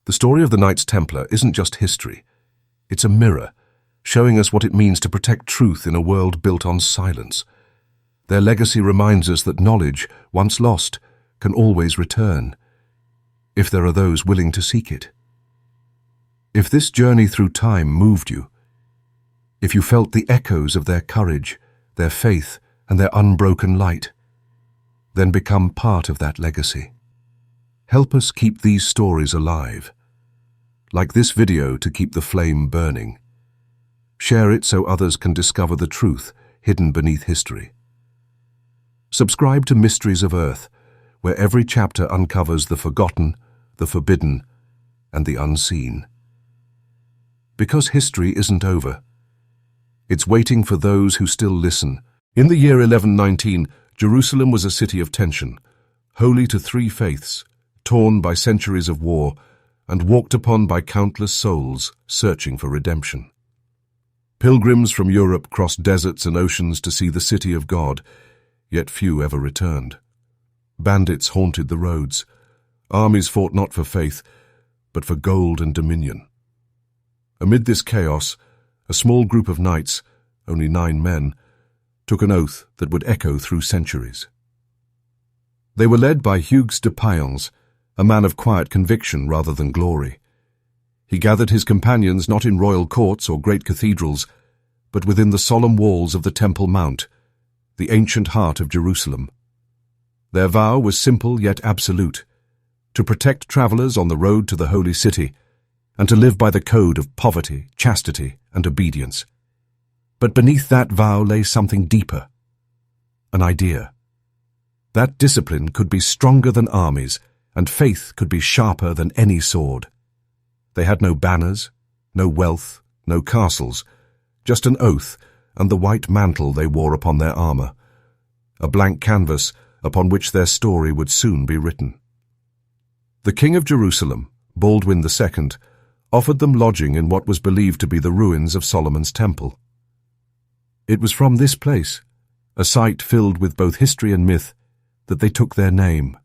The story of the Knights Templar isn't just history. It's a mirror, showing us what it means to protect truth in a world built on silence. Their legacy reminds us that knowledge, once lost, can always return, if there are those willing to seek it. If this journey through time moved you, if you felt the echoes of their courage, their faith, and their unbroken light, then become part of that legacy. Help us keep these stories alive. Like this video to keep the flame burning. Share it so others can discover the truth hidden beneath history. Subscribe to Mysteries of Earth, where every chapter uncovers the forgotten, the forbidden, and the unseen. Because history isn't over. It's waiting for those who still listen. In the year 1119, Jerusalem was a city of tension, holy to three faiths, torn by centuries of war, and walked upon by countless souls searching for redemption. Pilgrims from Europe crossed deserts and oceans to see the city of God, yet few ever returned. Bandits haunted the roads. Armies fought not for faith, but for gold and dominion. Amid this chaos, a small group of knights, only 9 men, took an oath that would echo through centuries. They were led by Hugues de Payens, a man of quiet conviction rather than glory. He gathered his companions not in royal courts or great cathedrals, but within the solemn walls of the Temple Mount, the ancient heart of Jerusalem. Their vow was simple yet absolute, to protect travelers on the road to the holy city, and to live by the code of poverty, chastity, and obedience. But beneath that vow lay something deeper, an idea. That discipline could be stronger than armies, and faith could be sharper than any sword. They had no banners, no wealth, no castles, just an oath and the white mantle they wore upon their armor, a blank canvas upon which their story would soon be written. The King of Jerusalem, Baldwin II, offered them lodging in what was believed to be the ruins of Solomon's Temple. It was from this place, a site filled with both history and myth, that they took their name,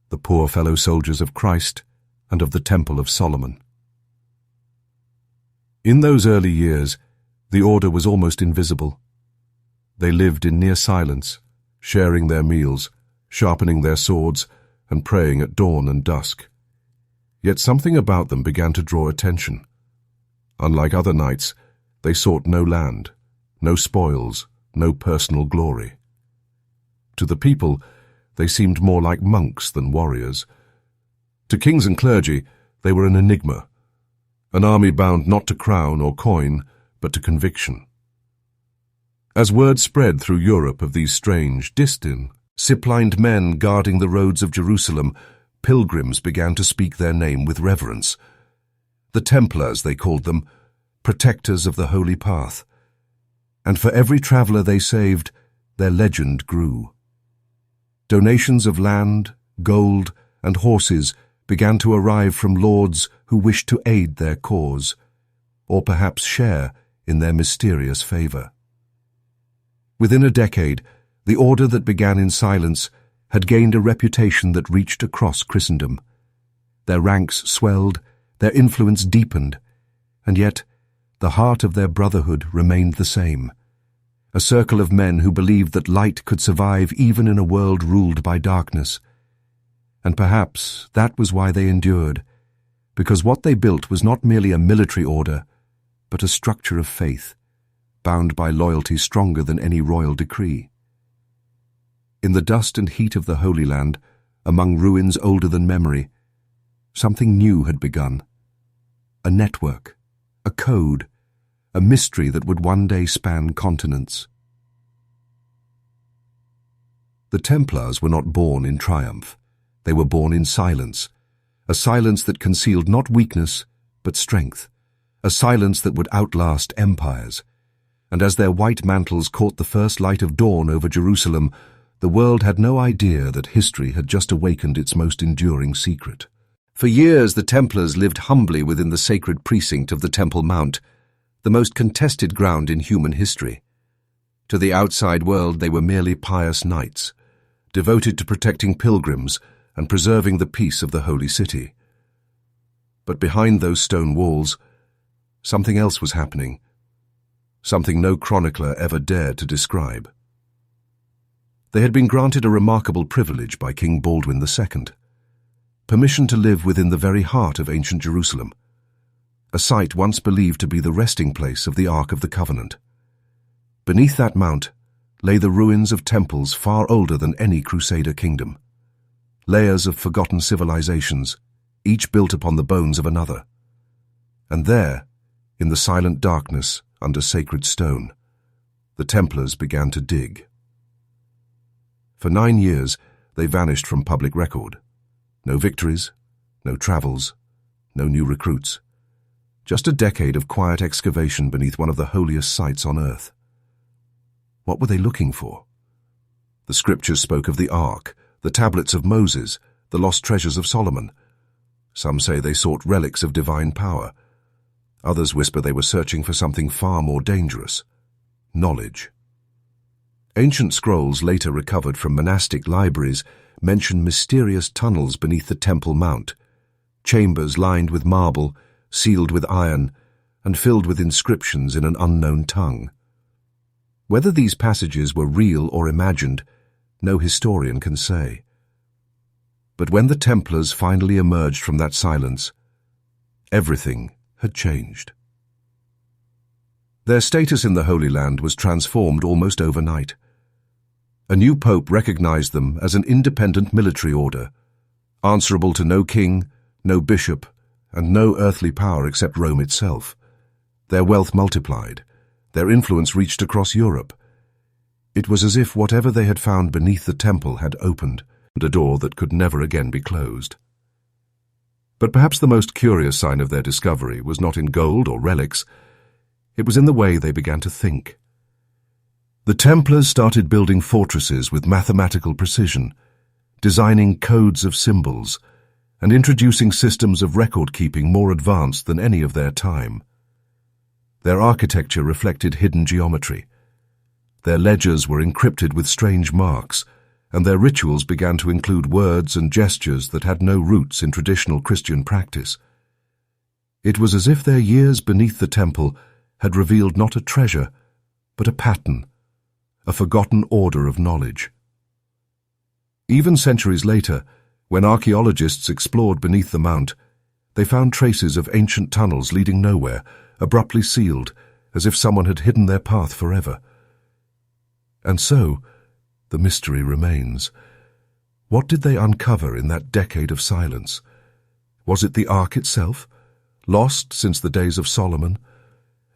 the poor fellow soldiers of Christ and of the Temple of Solomon. In those early years, the order was almost invisible. They lived in near silence, sharing their meals, sharpening their swords, and praying at dawn and dusk. Yet something about them began to draw attention. Unlike other knights, they sought no land, no spoils, no personal glory. To the people, they seemed more like monks than warriors. To kings and clergy, they were an enigma, an army bound not to crown or coin, but to conviction. As word spread through Europe of these strange, disciplined men guarding the roads of Jerusalem, pilgrims began to speak their name with reverence. The Templars, they called them, protectors of the holy path. And for every traveler they saved, their legend grew. Donations of land, gold, and horses began to arrive from lords who wished to aid their cause, or perhaps share in their mysterious favor. Within a decade, the order that began in silence had gained a reputation that reached across Christendom. Their ranks swelled, their influence deepened, and yet the heart of their brotherhood remained the same. A circle of men who believed that light could survive even in a world ruled by darkness. And perhaps that was why they endured, because what they built was not merely a military order, but a structure of faith, bound by loyalty stronger than any royal decree. In the dust and heat of the Holy Land, among ruins older than memory, something new had begun. A network, a code, a mystery that would one day span continents. The Templars were not born in triumph. They were born in silence, a silence that concealed not weakness, but strength, a silence that would outlast empires. And as their white mantles caught the first light of dawn over Jerusalem, the world had no idea that history had just awakened its most enduring secret. For years, the Templars lived humbly within the sacred precinct of the Temple Mount, the most contested ground in human history. To the outside world, they were merely pious knights, devoted to protecting pilgrims and preserving the peace of the holy city. But behind those stone walls, something else was happening, something no chronicler ever dared to describe. They had been granted a remarkable privilege by King Baldwin II, permission to live within the very heart of ancient Jerusalem, a site once believed to be the resting place of the Ark of the Covenant. Beneath that mount lay the ruins of temples far older than any Crusader kingdom, layers of forgotten civilizations, each built upon the bones of another. And there, in the silent darkness under sacred stone, the Templars began to dig. For 9 years, they vanished from public record. No victories, no travels, no new recruits. Just a decade of quiet excavation beneath one of the holiest sites on earth. What were they looking for? The scriptures spoke of the Ark, the tablets of Moses, the lost treasures of Solomon. Some say they sought relics of divine power. Others whisper they were searching for something far more dangerous: knowledge. Ancient scrolls later recovered from monastic libraries mention mysterious tunnels beneath the Temple Mount, chambers lined with marble, sealed with iron, and filled with inscriptions in an unknown tongue. Whether these passages were real or imagined, no historian can say. But when the Templars finally emerged from that silence, everything had changed. Their status in the Holy Land was transformed almost overnight. A new pope recognized them as an independent military order, answerable to no king, no bishop, and no earthly power except Rome itself. Their wealth multiplied. Their influence reached across Europe. It was as if whatever they had found beneath the temple had opened, a door that could never again be closed. But perhaps the most curious sign of their discovery was not in gold or relics. It was in the way they began to think. The Templars started building fortresses with mathematical precision, designing codes of symbols, and introducing systems of record-keeping more advanced than any of their time. Their architecture reflected hidden geometry. Their ledgers were encrypted with strange marks, and their rituals began to include words and gestures that had no roots in traditional Christian practice. It was as if their years beneath the temple had revealed not a treasure, but a pattern, a forgotten order of knowledge. Even centuries later, when archaeologists explored beneath the mount, they found traces of ancient tunnels leading nowhere, abruptly sealed, as if someone had hidden their path forever. And so, the mystery remains. What did they uncover in that decade of silence? Was it the Ark itself, lost since the days of Solomon?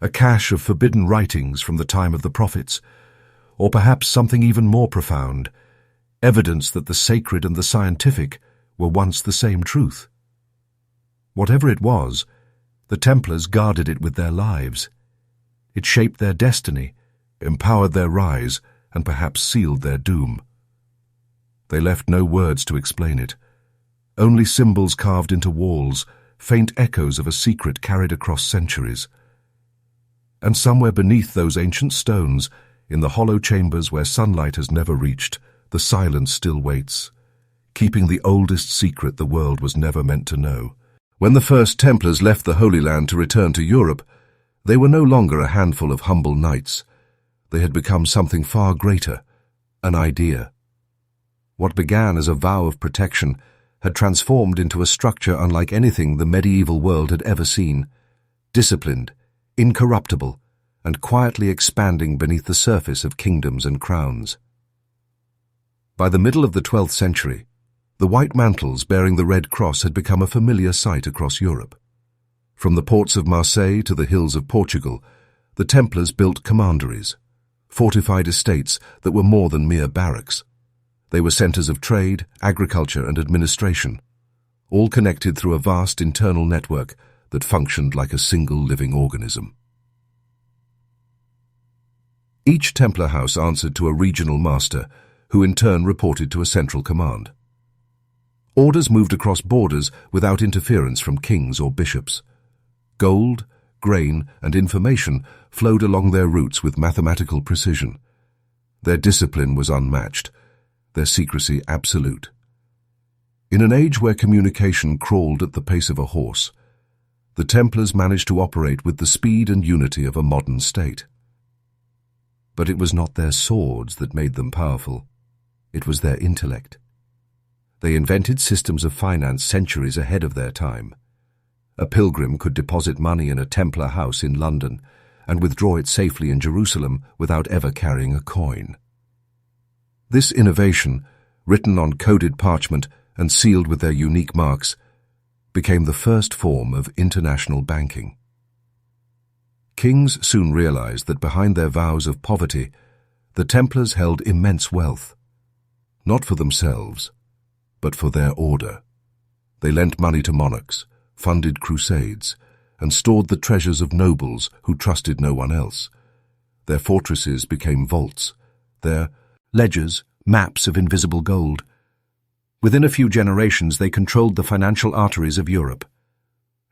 A cache of forbidden writings from the time of the prophets? Or perhaps something even more profound, evidence that the sacred and the scientific were once the same truth? Whatever it was, the Templars guarded it with their lives. It shaped their destiny, empowered their rise, and perhaps sealed their doom. They left no words to explain it, only symbols carved into walls, faint echoes of a secret carried across centuries. And somewhere beneath those ancient stones, in the hollow chambers where sunlight has never reached, the silence still waits, keeping the oldest secret the world was never meant to know. When the first Templars left the Holy Land to return to Europe, they were no longer a handful of humble knights. They had become something far greater, an idea. What began as a vow of protection had transformed into a structure unlike anything the medieval world had ever seen, disciplined, incorruptible, and quietly expanding beneath the surface of kingdoms and crowns. By the middle of the 12th century, the white mantles bearing the red cross had become a familiar sight across Europe. From the ports of Marseille to the hills of Portugal, the Templars built commanderies, fortified estates that were more than mere barracks. They were centers of trade, agriculture, and administration, all connected through a vast internal network that functioned like a single living organism. Each Templar house answered to a regional master, who in turn reported to a central command. Orders moved across borders without interference from kings or bishops. Gold, grain, and information flowed along their routes with mathematical precision. Their discipline was unmatched, their secrecy absolute. In an age where communication crawled at the pace of a horse, the Templars managed to operate with the speed and unity of a modern state. But it was not their swords that made them powerful. It was their intellect. They invented systems of finance centuries ahead of their time. A pilgrim could deposit money in a Templar house in London and withdraw it safely in Jerusalem without ever carrying a coin. This innovation, written on coded parchment and sealed with their unique marks, became the first form of international banking. Kings soon realized that behind their vows of poverty, the Templars held immense wealth, not for themselves, but for their order. They lent money to monarchs, funded crusades, and stored the treasures of nobles who trusted no one else. Their fortresses became vaults, their ledgers, maps of invisible gold. Within a few generations, they controlled the financial arteries of Europe.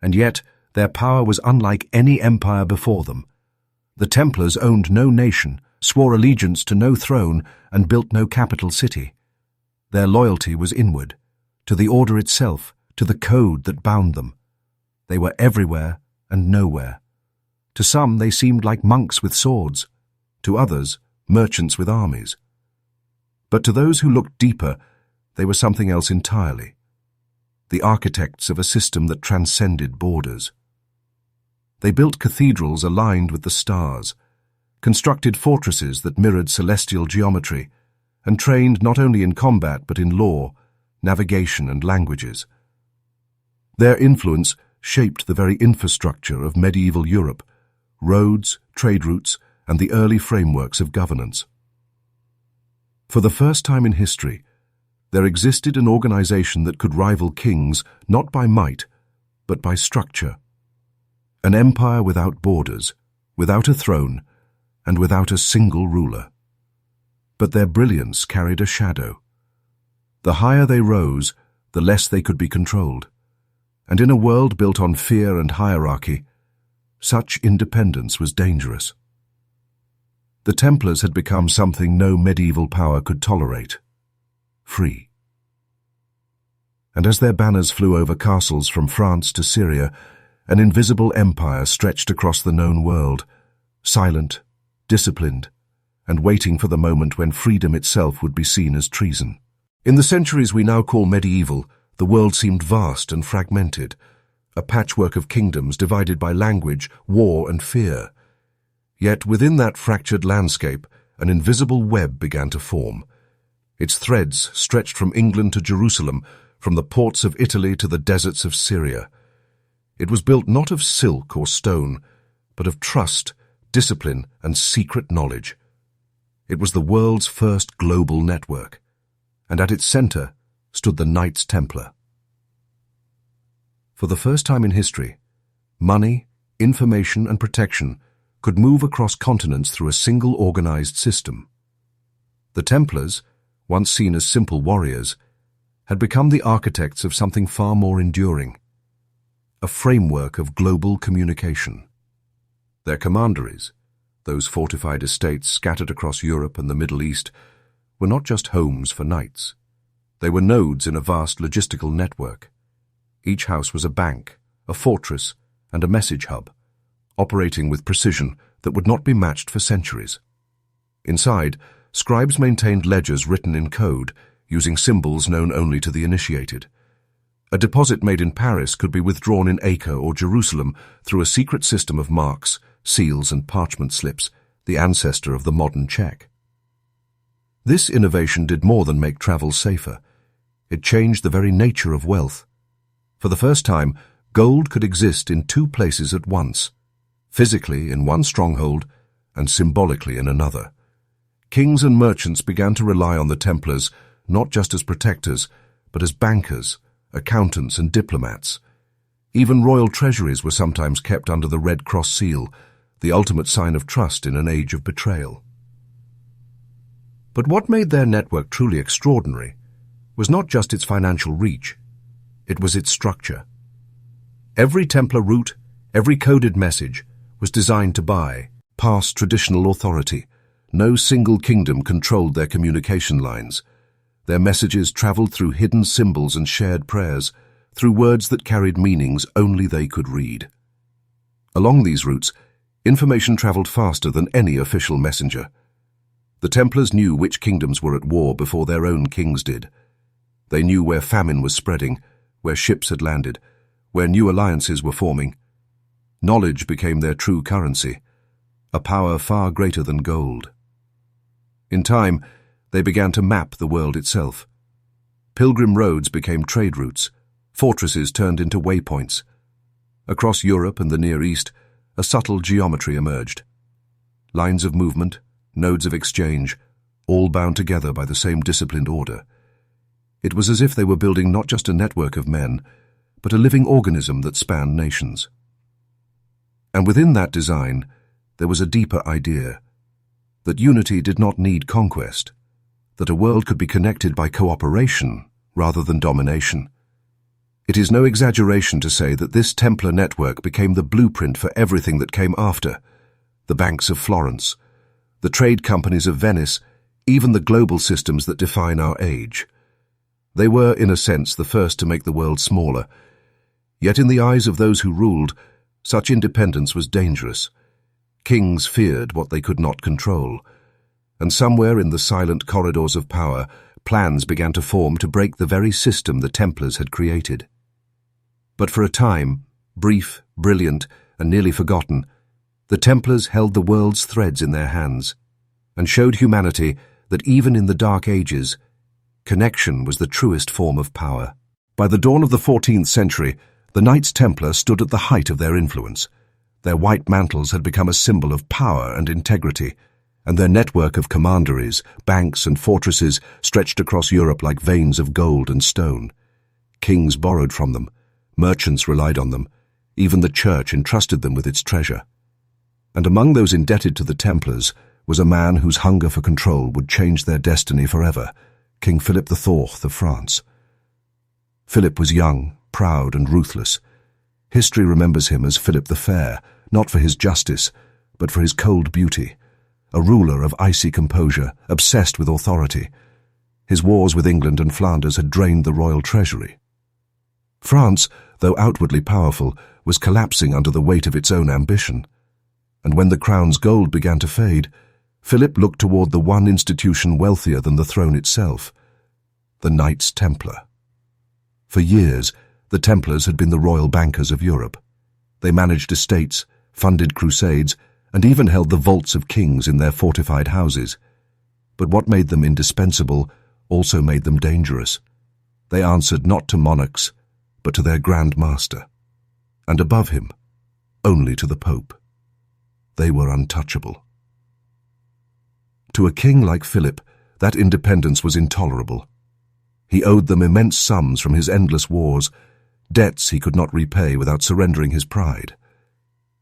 And yet, their power was unlike any empire before them. The Templars owned no nation, swore allegiance to no throne, and built no capital city. Their loyalty was inward, to the order itself, to the code that bound them. They were everywhere and nowhere. To some, they seemed like monks with swords. To others, merchants with armies. But to those who looked deeper, they were something else entirely. The architects of a system that transcended borders. They built cathedrals aligned with the stars, constructed fortresses that mirrored celestial geometry, and trained not only in combat but in law, navigation, and languages. Their influence shaped the very infrastructure of medieval Europe, roads, trade routes, and the early frameworks of governance. For the first time in history, there existed an organization that could rival kings not by might, but by structure. An empire without borders, without a throne, and without a single ruler. But their brilliance carried a shadow. The higher they rose, the less they could be controlled. And in a world built on fear and hierarchy, such independence was dangerous. The Templars had become something no medieval power could tolerate: free. And as their banners flew over castles from France to Syria, an invisible empire stretched across the known world, silent, disciplined, and waiting for the moment when freedom itself would be seen as treason. In the centuries we now call medieval, the world seemed vast and fragmented, a patchwork of kingdoms divided by language, war, and fear. Yet within that fractured landscape, an invisible web began to form. Its threads stretched from England to Jerusalem, from the ports of Italy to the deserts of Syria. It was built not of silk or stone, but of trust, discipline, and secret knowledge. It was the world's first global network, and at its center stood the Knights Templar. For the first time in history, money, information, and protection could move across continents through a single organized system. The Templars, once seen as simple warriors, had become the architects of something far more enduring: a framework of global communication. Their commanderies, those fortified estates scattered across Europe and the Middle East, were not just homes for knights. They were nodes in a vast logistical network. Each house was a bank, a fortress, and a message hub, operating with precision that would not be matched for centuries. Inside, scribes maintained ledgers written in code, using symbols known only to the initiated. A deposit made in Paris could be withdrawn in Acre or Jerusalem through a secret system of marks, seals, and parchment slips, the ancestor of the modern check. This innovation did more than make travel safer. It changed the very nature of wealth. For the first time, gold could exist in two places at once, physically in one stronghold and symbolically in another. Kings and merchants began to rely on the Templars not just as protectors, but as bankers, accountants, and diplomats. Even royal treasuries were sometimes kept under the Red Cross seal, the ultimate sign of trust in an age of betrayal. But what made their network truly extraordinary was not just its financial reach, it was its structure. Every Templar route, every coded message, was designed to buy past traditional authority. No single kingdom controlled their communication lines. Their messages traveled through hidden symbols and shared prayers, through words that carried meanings only they could read. Along these routes, information traveled faster than any official messenger. The Templars knew which kingdoms were at war before their own kings did. They knew where famine was spreading, where ships had landed, where new alliances were forming. Knowledge became their true currency, a power far greater than gold. In time, they began to map the world itself. Pilgrim roads became trade routes, fortresses turned into waypoints. Across Europe and the Near East, a subtle geometry emerged. Lines of movement, nodes of exchange, all bound together by the same disciplined order. It was as if they were building not just a network of men, but a living organism that spanned nations. And within that design, there was a deeper idea, that unity did not need conquest, that a world could be connected by cooperation rather than domination. It is no exaggeration to say that this Templar network became the blueprint for everything that came after: the banks of Florence, the trade companies of Venice, even the global systems that define our age. They were, in a sense, the first to make the world smaller. Yet in the eyes of those who ruled, such independence was dangerous. Kings feared what they could not control, and somewhere in the silent corridors of power, plans began to form to break the very system the Templars had created. But for a time, brief, brilliant, and nearly forgotten, the Templars held the world's threads in their hands, and showed humanity that even in the Dark Ages, connection was the truest form of power. By the dawn of the 14th century, the Knights Templar stood at the height of their influence. Their white mantles had become a symbol of power and integrity, and their network of commanderies, banks, and fortresses stretched across Europe like veins of gold and stone. Kings borrowed from them, merchants relied on them, even the Church entrusted them with its treasure. And among those indebted to the Templars was a man whose hunger for control would change their destiny forever: King Philip IV of France. Philip was young, proud, and ruthless. History remembers him as Philip the Fair, not for his justice, but for his cold beauty, a ruler of icy composure, obsessed with authority. His wars with England and Flanders had drained the royal treasury. France, though outwardly powerful, was collapsing under the weight of its own ambition. And when the crown's gold began to fade, Philip looked toward the one institution wealthier than the throne itself: the Knights Templar. For years, the Templars had been the royal bankers of Europe. They managed estates, funded crusades, and even held the vaults of kings in their fortified houses. But what made them indispensable also made them dangerous. They answered not to monarchs, but to their Grand Master, and above him, only to the Pope. They were untouchable. To a king like Philip, that independence was intolerable. He owed them immense sums from his endless wars, debts he could not repay without surrendering his pride.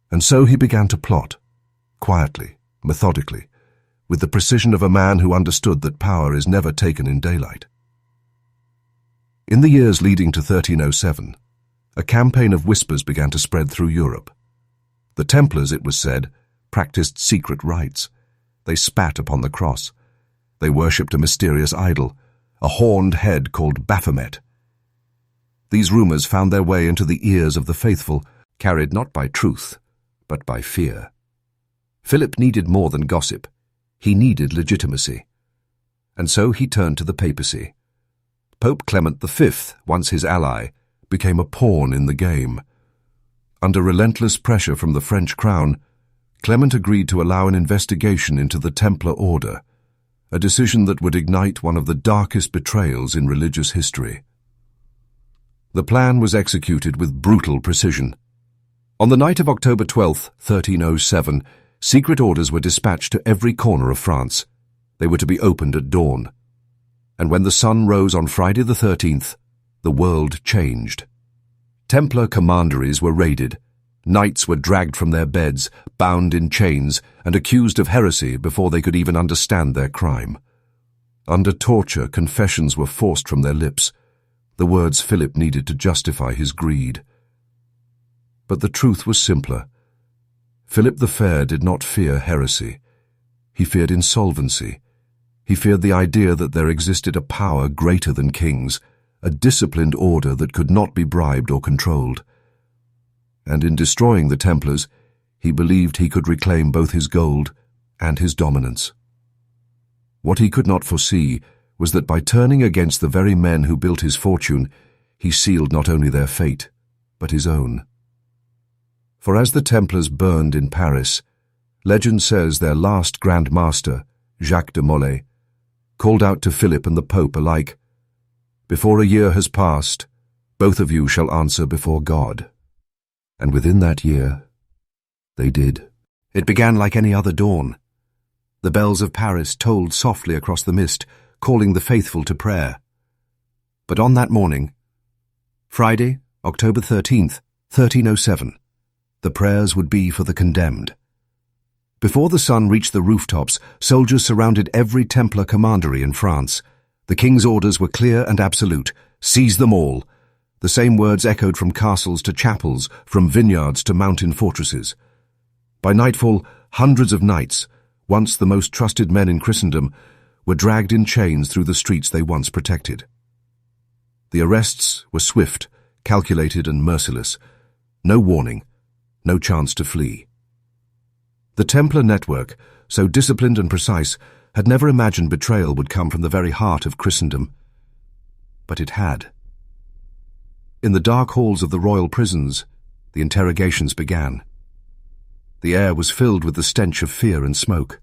And so he began to plot, quietly, methodically, with the precision of a man who understood that power is never taken in daylight. In the years leading to 1307, a campaign of whispers began to spread through Europe. The Templars, it was said, practiced secret rites. They spat upon the cross. They worshipped a mysterious idol, a horned head called Baphomet. These rumors found their way into the ears of the faithful, carried not by truth, but by fear. Philip needed more than gossip. He needed legitimacy. And so he turned to the papacy. Pope Clement V, once his ally, became a pawn in the game. Under relentless pressure from the French crown, Clement agreed to allow an investigation into the Templar order, a decision that would ignite one of the darkest betrayals in religious history. The plan was executed with brutal precision. On the night of October 12, 1307, secret orders were dispatched to every corner of France. They were to be opened at dawn. And when the sun rose on Friday the 13th, the world changed. Templar commanderies were raided. Knights were dragged from their beds, bound in chains, and accused of heresy before they could even understand their crime. Under torture, confessions were forced from their lips, the words Philip needed to justify his greed. But the truth was simpler. Philip the Fair did not fear heresy. He feared insolvency. He feared the idea that there existed a power greater than kings, a disciplined order that could not be bribed or controlled. And in destroying the Templars, he believed he could reclaim both his gold and his dominance. What he could not foresee was that by turning against the very men who built his fortune, he sealed not only their fate, but his own. For as the Templars burned in Paris, legend says their last Grand Master, Jacques de Molay, called out to Philip and the Pope alike, "Before a year has passed, both of you shall answer before God." And within that year, they did. It began like any other dawn. The bells of Paris tolled softly across the mist, calling the faithful to prayer. But on that morning, Friday, October 13th, 1307, the prayers would be for the condemned. Before the sun reached the rooftops, soldiers surrounded every Templar commandery in France. The king's orders were clear and absolute: seize them all. The same words echoed from castles to chapels, from vineyards to mountain fortresses. By nightfall, hundreds of knights, once the most trusted men in Christendom, were dragged in chains through the streets they once protected. The arrests were swift, calculated and merciless. No warning, no chance to flee. The Templar network, so disciplined and precise, had never imagined betrayal would come from the very heart of Christendom. But it had. In the dark halls of the royal prisons, the interrogations began. The air was filled with the stench of fear and smoke.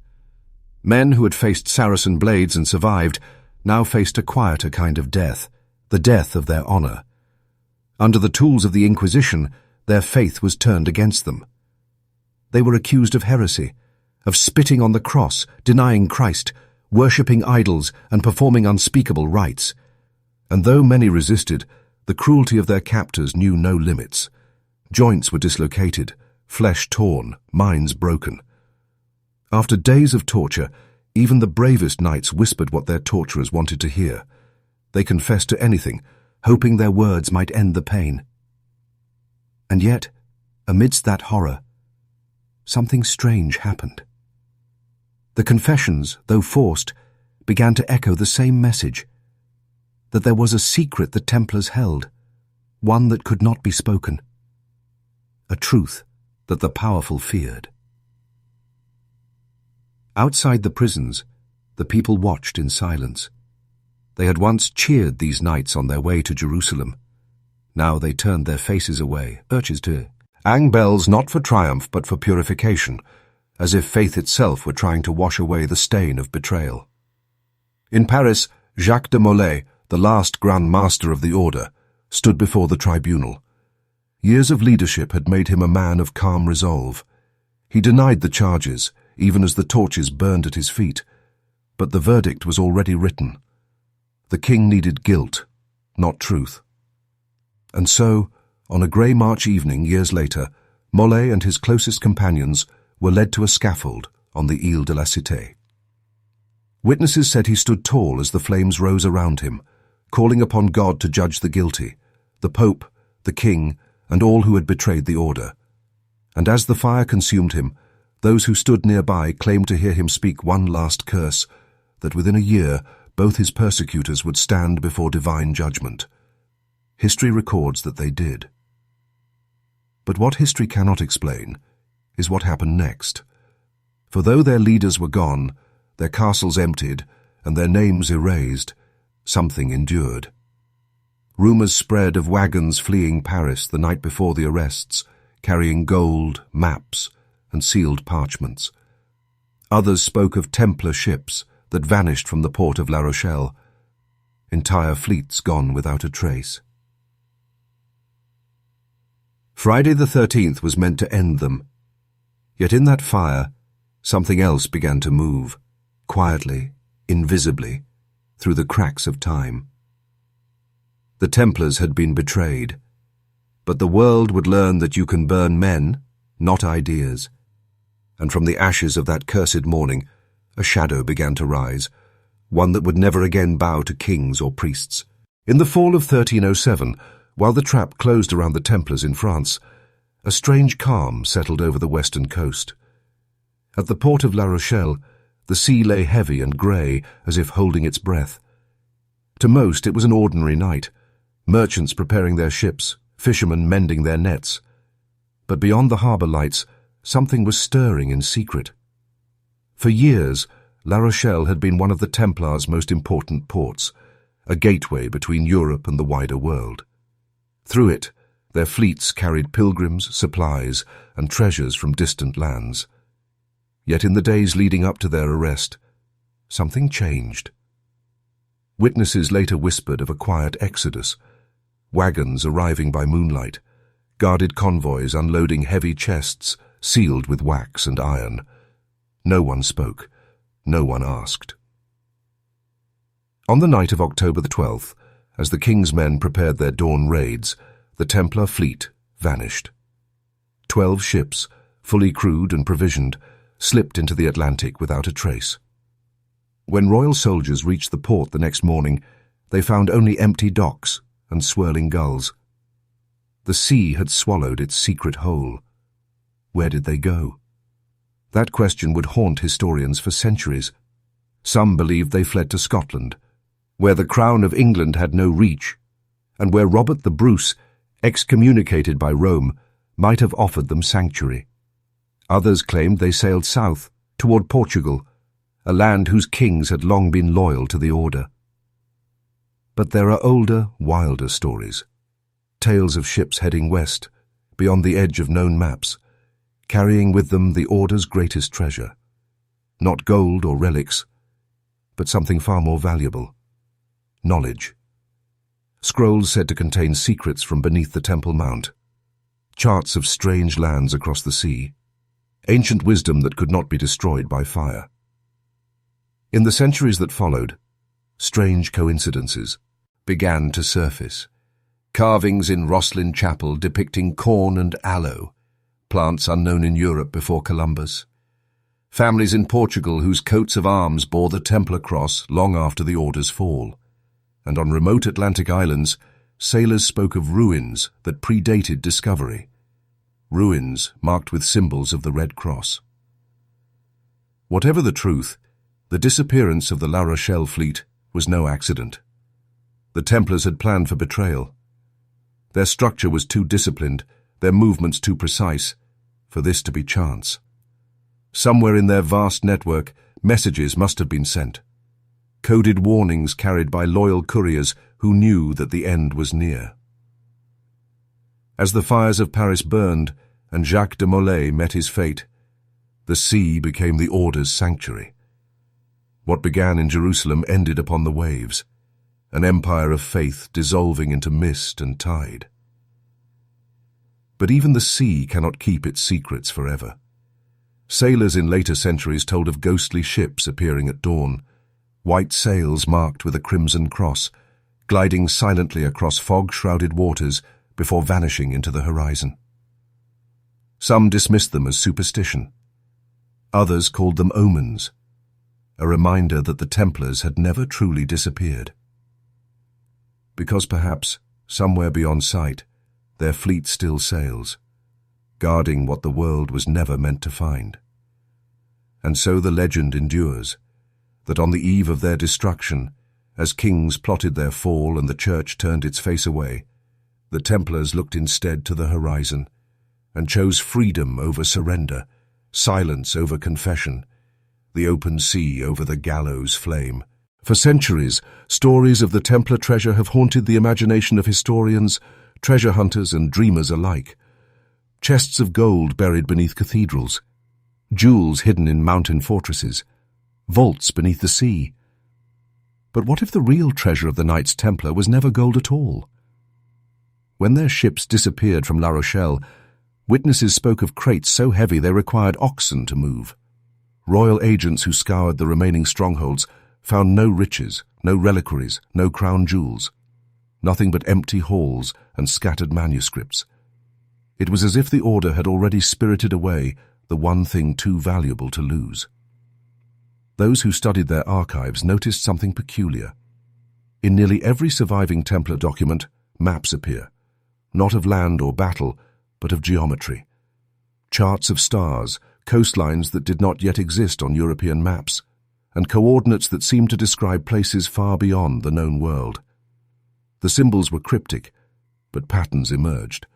Men who had faced Saracen blades and survived now faced a quieter kind of death, the death of their honor. Under the tools of the Inquisition, their faith was turned against them. They were accused of heresy, of spitting on the cross, denying Christ, worshipping idols, and performing unspeakable rites. And though many resisted, the cruelty of their captors knew no limits. Joints were dislocated, flesh torn, minds broken. After days of torture, even the bravest knights whispered what their torturers wanted to hear. They confessed to anything, hoping their words might end the pain. And yet, amidst that horror, something strange happened. The confessions, though forced, began to echo the same message: that there was a secret the Templars held, one that could not be spoken, a truth that the powerful feared. Outside the prisons, the people watched in silence. They had once cheered these knights on their way to Jerusalem. Now they turned their faces away, urges to ang bells not for triumph but for purification, as if faith itself were trying to wash away the stain of betrayal. In Paris, Jacques de Molay, the last Grand Master of the Order, stood before the tribunal. Years of leadership had made him a man of calm resolve. He denied the charges, even as the torches burned at his feet, but the verdict was already written. The king needed guilt, not truth. And so, on a grey March evening years later, Molay and his closest companions were led to a scaffold on the Ile de la Cité. Witnesses said he stood tall as the flames rose around him, calling upon God to judge the guilty, the Pope, the king, and all who had betrayed the order. And as the fire consumed him, those who stood nearby claimed to hear him speak one last curse, that within a year both his persecutors would stand before divine judgment. History records that they did. But what history cannot explain is what happened next. For though their leaders were gone, their castles emptied, and their names erased, something endured. Rumors spread of wagons fleeing Paris the night before the arrests, carrying gold, maps, and sealed parchments. Others spoke of Templar ships that vanished from the port of La Rochelle, entire fleets gone without a trace. Friday the 13th was meant to end them. Yet in that fire, something else began to move, quietly, invisibly, through the cracks of time. The Templars had been betrayed, but the world would learn that you can burn men, not ideas. And from the ashes of that cursed morning, a shadow began to rise, one that would never again bow to kings or priests. In the fall of 1307, while the trap closed around the Templars in France, a strange calm settled over the western coast. At the port of La Rochelle, the sea lay heavy and grey, as if holding its breath. To most it was an ordinary night, merchants preparing their ships, fishermen mending their nets. But beyond the harbour lights, something was stirring in secret. For years, La Rochelle had been one of the Templars' most important ports, a gateway between Europe and the wider world. Through it, their fleets carried pilgrims, supplies, and treasures from distant lands. Yet in the days leading up to their arrest, something changed. Witnesses later whispered of a quiet exodus, wagons arriving by moonlight, guarded convoys unloading heavy chests sealed with wax and iron. No one spoke. No one asked. On the night of October the 12th, as the king's men prepared their dawn raids, the Templar fleet vanished. 12 ships, fully crewed and provisioned, slipped into the Atlantic without a trace. When royal soldiers reached the port the next morning, they found only empty docks and swirling gulls. The sea had swallowed its secret whole. Where did they go? That question would haunt historians for centuries. Some believed they fled to Scotland, where the crown of England had no reach, and where Robert the Bruce, excommunicated by Rome, might have offered them sanctuary. Others claimed they sailed south, toward Portugal, a land whose kings had long been loyal to the order. But there are older, wilder stories. Tales of ships heading west, beyond the edge of known maps, carrying with them the order's greatest treasure. Not gold or relics, but something far more valuable. Knowledge. Scrolls said to contain secrets from beneath the Temple Mount, charts of strange lands across the sea, ancient wisdom that could not be destroyed by fire. In the centuries that followed, strange coincidences began to surface. Carvings in Rosslyn Chapel depicting corn and aloe, plants unknown in Europe before Columbus. Families in Portugal whose coats of arms bore the Templar cross long after the order's fall. And on remote Atlantic islands, sailors spoke of ruins that predated discovery. Ruins marked with symbols of the Red Cross. Whatever the truth, the disappearance of the La Rochelle fleet was no accident. The Templars had planned for betrayal. Their structure was too disciplined, their movements too precise, for this to be chance. Somewhere in their vast network, messages must have been sent. Coded warnings carried by loyal couriers who knew that the end was near. As the fires of Paris burned and Jacques de Molay met his fate, the sea became the order's sanctuary. What began in Jerusalem ended upon the waves, an empire of faith dissolving into mist and tide. But even the sea cannot keep its secrets forever. Sailors in later centuries told of ghostly ships appearing at dawn, white sails marked with a crimson cross, gliding silently across fog-shrouded waters before vanishing into the horizon. Some dismissed them as superstition. Others called them omens, a reminder that the Templars had never truly disappeared. Because perhaps, somewhere beyond sight, their fleet still sails, guarding what the world was never meant to find. And so the legend endures, that on the eve of their destruction, as kings plotted their fall and the church turned its face away, the Templars looked instead to the horizon and chose freedom over surrender, silence over confession, the open sea over the gallows flame. For centuries, stories of the Templar treasure have haunted the imagination of historians, treasure hunters and dreamers alike. Chests of gold buried beneath cathedrals, jewels hidden in mountain fortresses, vaults beneath the sea. But what if the real treasure of the Knights Templar was never gold at all? When their ships disappeared from La Rochelle, witnesses spoke of crates so heavy they required oxen to move. Royal agents who scoured the remaining strongholds found no riches, no reliquaries, no crown jewels, nothing but empty halls and scattered manuscripts. It was as if the order had already spirited away the one thing too valuable to lose. Those who studied their archives noticed something peculiar. In nearly every surviving Templar document, maps appear, not of land or battle, but of geometry. Charts of stars, coastlines that did not yet exist on European maps, and coordinates that seemed to describe places far beyond the known world. The symbols were cryptic, but patterns emerged.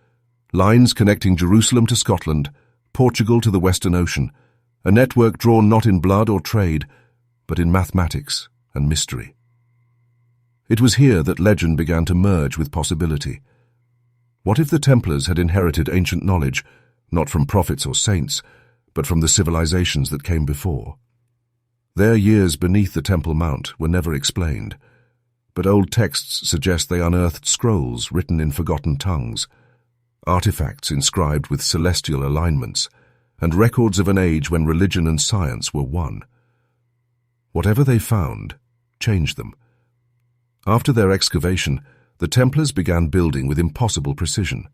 Lines connecting Jerusalem to Scotland, Portugal to the Western Ocean, a network drawn not in blood or trade, but in mathematics and mystery. It was here that legend began to merge with possibility. What if the Templars had inherited ancient knowledge, not from prophets or saints, but from the civilizations that came before? Their years beneath the Temple Mount were never explained, but old texts suggest they unearthed scrolls written in forgotten tongues, artifacts inscribed with celestial alignments, and records of an age when religion and science were one. Whatever they found changed them. After their excavation, the Templars began building with impossible precision.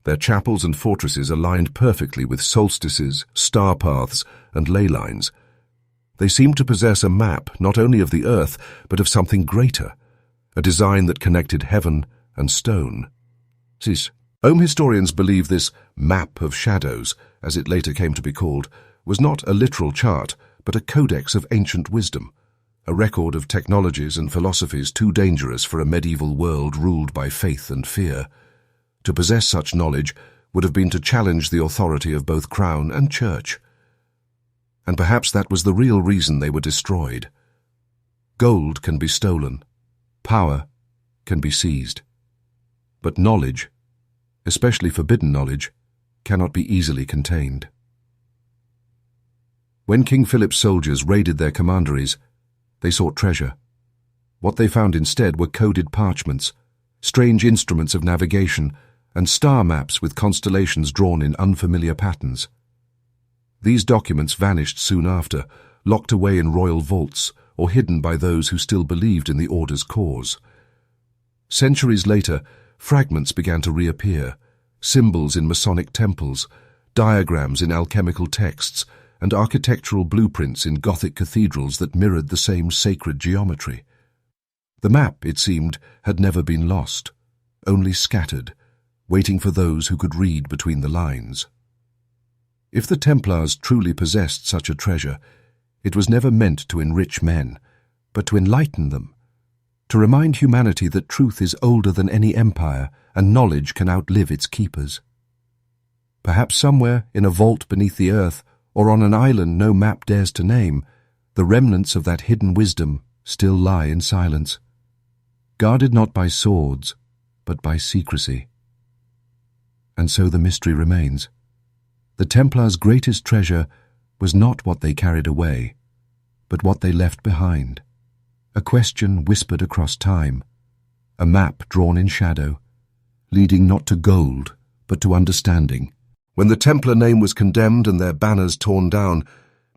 Their chapels and fortresses aligned perfectly with solstices, star paths, and ley lines. They seemed to possess a map not only of the earth, but of something greater, a design that connected heaven and stone. Home historians believe this map of shadows, as it later came to be called, was not a literal chart, but a codex of ancient wisdom, a record of technologies and philosophies too dangerous for a medieval world ruled by faith and fear. To possess such knowledge would have been to challenge the authority of both crown and church. And perhaps that was the real reason they were destroyed. Gold can be stolen, power can be seized, but knowledge, especially forbidden knowledge, cannot be easily contained. When King Philip's soldiers raided their commanderies, they sought treasure. What they found instead were coded parchments, strange instruments of navigation, and star maps with constellations drawn in unfamiliar patterns. These documents vanished soon after, locked away in royal vaults or hidden by those who still believed in the order's cause. Centuries later, fragments began to reappear, symbols in Masonic temples, diagrams in alchemical texts, and architectural blueprints in Gothic cathedrals that mirrored the same sacred geometry. The map, it seemed, had never been lost, only scattered, waiting for those who could read between the lines. If the Templars truly possessed such a treasure, it was never meant to enrich men, but to enlighten them, to remind humanity that truth is older than any empire and knowledge can outlive its keepers. Perhaps somewhere in a vault beneath the earth or on an island no map dares to name, the remnants of that hidden wisdom still lie in silence, guarded not by swords, but by secrecy. And so the mystery remains. The Templars' greatest treasure was not what they carried away, but what they left behind. A question whispered across time, a map drawn in shadow, leading not to gold, but to understanding. When the Templar name was condemned and their banners torn down,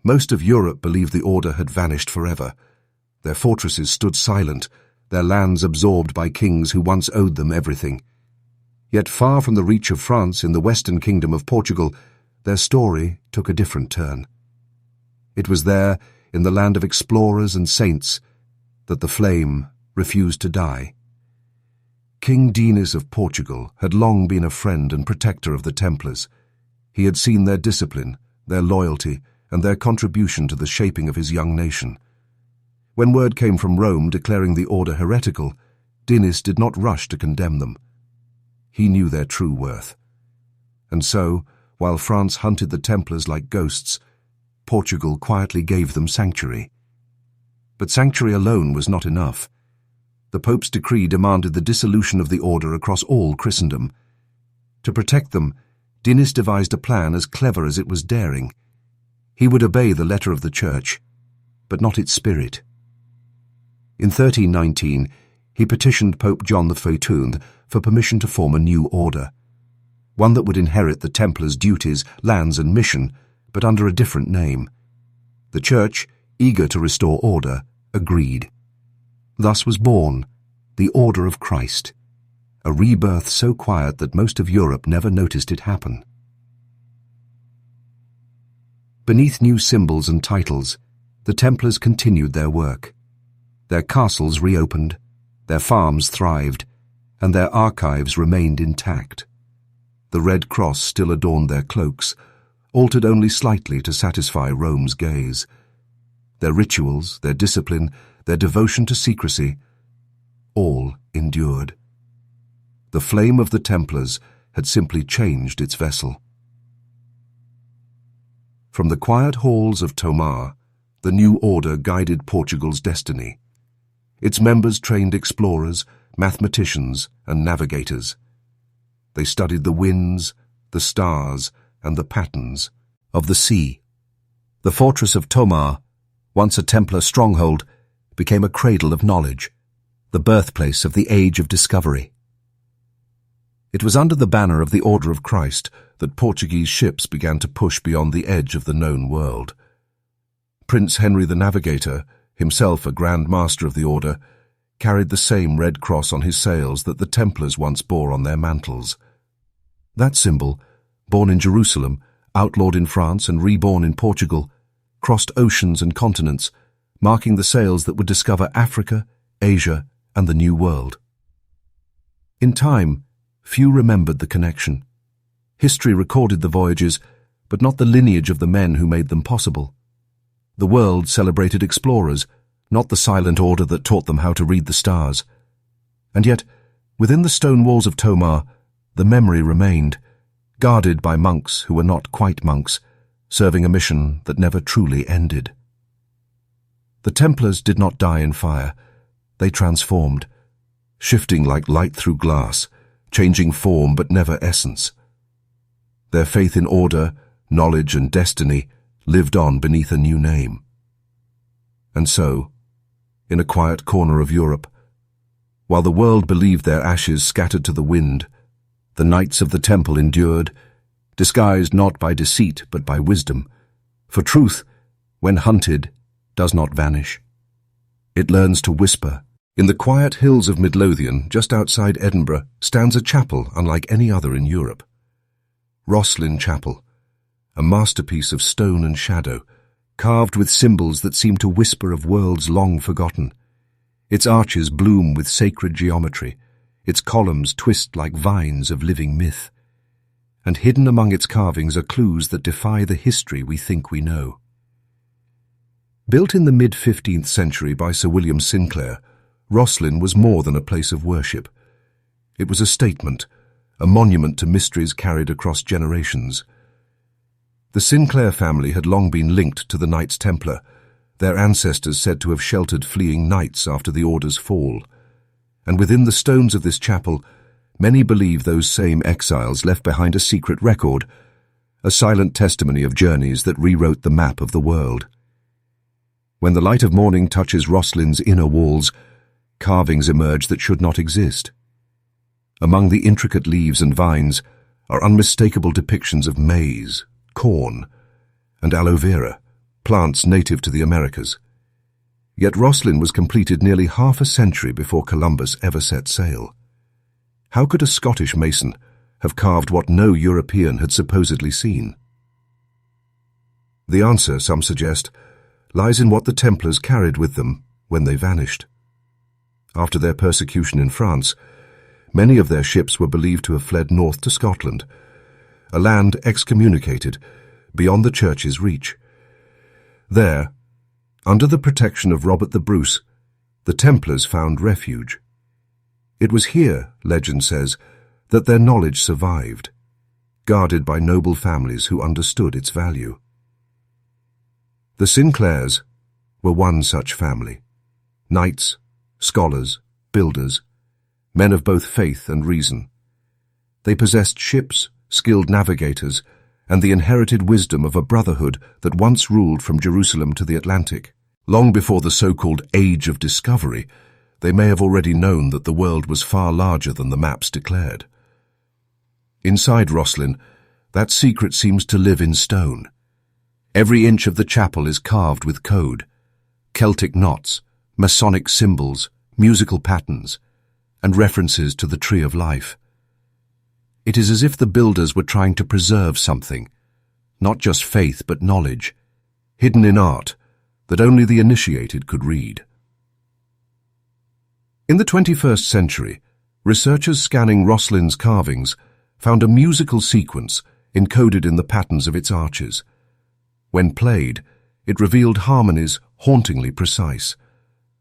most of Europe believed the order had vanished forever. Their fortresses stood silent, their lands absorbed by kings who once owed them everything. Yet far from the reach of France in the western kingdom of Portugal, their story took a different turn. It was there, in the land of explorers and saints, that the flame refused to die. King Dinis of Portugal had long been a friend and protector of the Templars. He had seen their discipline, their loyalty, and their contribution to the shaping of his young nation. When word came from Rome declaring the order heretical, Dinis did not rush to condemn them. He knew their true worth. And so, while France hunted the Templars like ghosts, Portugal quietly gave them sanctuary. But sanctuary alone was not enough. The Pope's decree demanded the dissolution of the order across all Christendom. To protect them, Dinis devised a plan as clever as it was daring. He would obey the letter of the Church, but not its spirit. In 1319, he petitioned Pope John XIV for permission to form a new order, one that would inherit the Templars' duties, lands and mission, but under a different name. The Church, eager to restore order, agreed. Thus was born the Order of Christ, a rebirth so quiet that most of Europe never noticed it happen. Beneath new symbols and titles, the Templars continued their work. Their castles reopened, their farms thrived, and their archives remained intact. The Red Cross still adorned their cloaks, altered only slightly to satisfy Rome's gaze. Their rituals, their discipline, their devotion to secrecy, all endured. The flame of the Templars had simply changed its vessel. From the quiet halls of Tomar, the new order guided Portugal's destiny. Its members trained explorers, mathematicians, and navigators. They studied the winds, the stars, and the patterns of the sea. The fortress of Tomar, once a Templar stronghold, became a cradle of knowledge, the birthplace of the Age of Discovery. It was under the banner of the Order of Christ that Portuguese ships began to push beyond the edge of the known world. Prince Henry the Navigator, himself a Grand Master of the Order, carried the same red cross on his sails that the Templars once bore on their mantles. That symbol, born in Jerusalem, outlawed in France and reborn in Portugal, crossed oceans and continents, marking the sails that would discover Africa, Asia, and the New World. In time, few remembered the connection. History recorded the voyages, but not the lineage of the men who made them possible. The world celebrated explorers, not the silent order that taught them how to read the stars. And yet, within the stone walls of Tomar, the memory remained, guarded by monks who were not quite monks, serving a mission that never truly ended. The Templars did not die in fire. They transformed, shifting like light through glass, changing form but never essence. Their faith in order, knowledge, and destiny lived on beneath a new name. And so, in a quiet corner of Europe, while the world believed their ashes scattered to the wind, the Knights of the Temple endured, disguised not by deceit but by wisdom. For truth, when hunted, does not vanish. It learns to whisper. In the quiet hills of Midlothian, just outside Edinburgh, stands a chapel unlike any other in Europe. Rosslyn Chapel, a masterpiece of stone and shadow, carved with symbols that seem to whisper of worlds long forgotten. Its arches bloom with sacred geometry, its columns twist like vines of living myth, and hidden among its carvings are clues that defy the history we think we know. Built in the mid-15th century by Sir William Sinclair, Rosslyn was more than a place of worship. It was a statement, a monument to mysteries carried across generations. The Sinclair family had long been linked to the Knights Templar, their ancestors said to have sheltered fleeing knights after the Order's fall. And within the stones of this chapel, many believe those same exiles left behind a secret record, a silent testimony of journeys that rewrote the map of the world. When the light of morning touches Rosslyn's inner walls, carvings emerge that should not exist. Among the intricate leaves and vines are unmistakable depictions of maize, corn, and aloe vera, plants native to the Americas. Yet Rosslyn was completed nearly half a century before Columbus ever set sail. How could a Scottish mason have carved what no European had supposedly seen? The answer, some suggest, lies in what the Templars carried with them when they vanished. After their persecution in France, many of their ships were believed to have fled north to Scotland, a land excommunicated, beyond the Church's reach. There, under the protection of Robert the Bruce, the Templars found refuge. It was here, legend says, that their knowledge survived, guarded by noble families who understood its value. The Sinclairs were one such family, knights, scholars, builders, men of both faith and reason. They possessed ships, skilled navigators, and the inherited wisdom of a brotherhood that once ruled from Jerusalem to the Atlantic. Long before the so-called Age of Discovery, they may have already known that the world was far larger than the maps declared. Inside Rosslyn, that secret seems to live in stone. Every inch of the chapel is carved with code, Celtic knots, Masonic symbols, musical patterns, and references to the Tree of Life. It is as if the builders were trying to preserve something, not just faith but knowledge, hidden in art that only the initiated could read. In the 21st century, researchers scanning Rosslyn's carvings found a musical sequence encoded in the patterns of its arches. When played, it revealed harmonies hauntingly precise,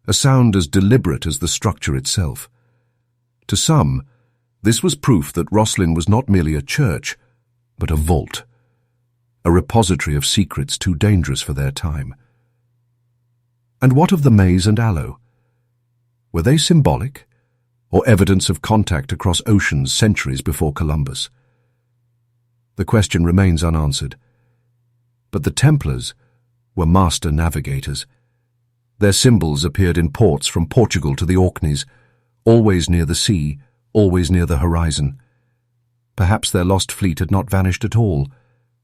a sound as deliberate as the structure itself. To some, this was proof that Rosslyn was not merely a church, but a vault, a repository of secrets too dangerous for their time. And what of the maize and aloe? Were they symbolic, or evidence of contact across oceans centuries before Columbus? The question remains unanswered. But the Templars were master navigators. Their symbols appeared in ports from Portugal to the Orkneys, always near the sea, always near the horizon. Perhaps their lost fleet had not vanished at all,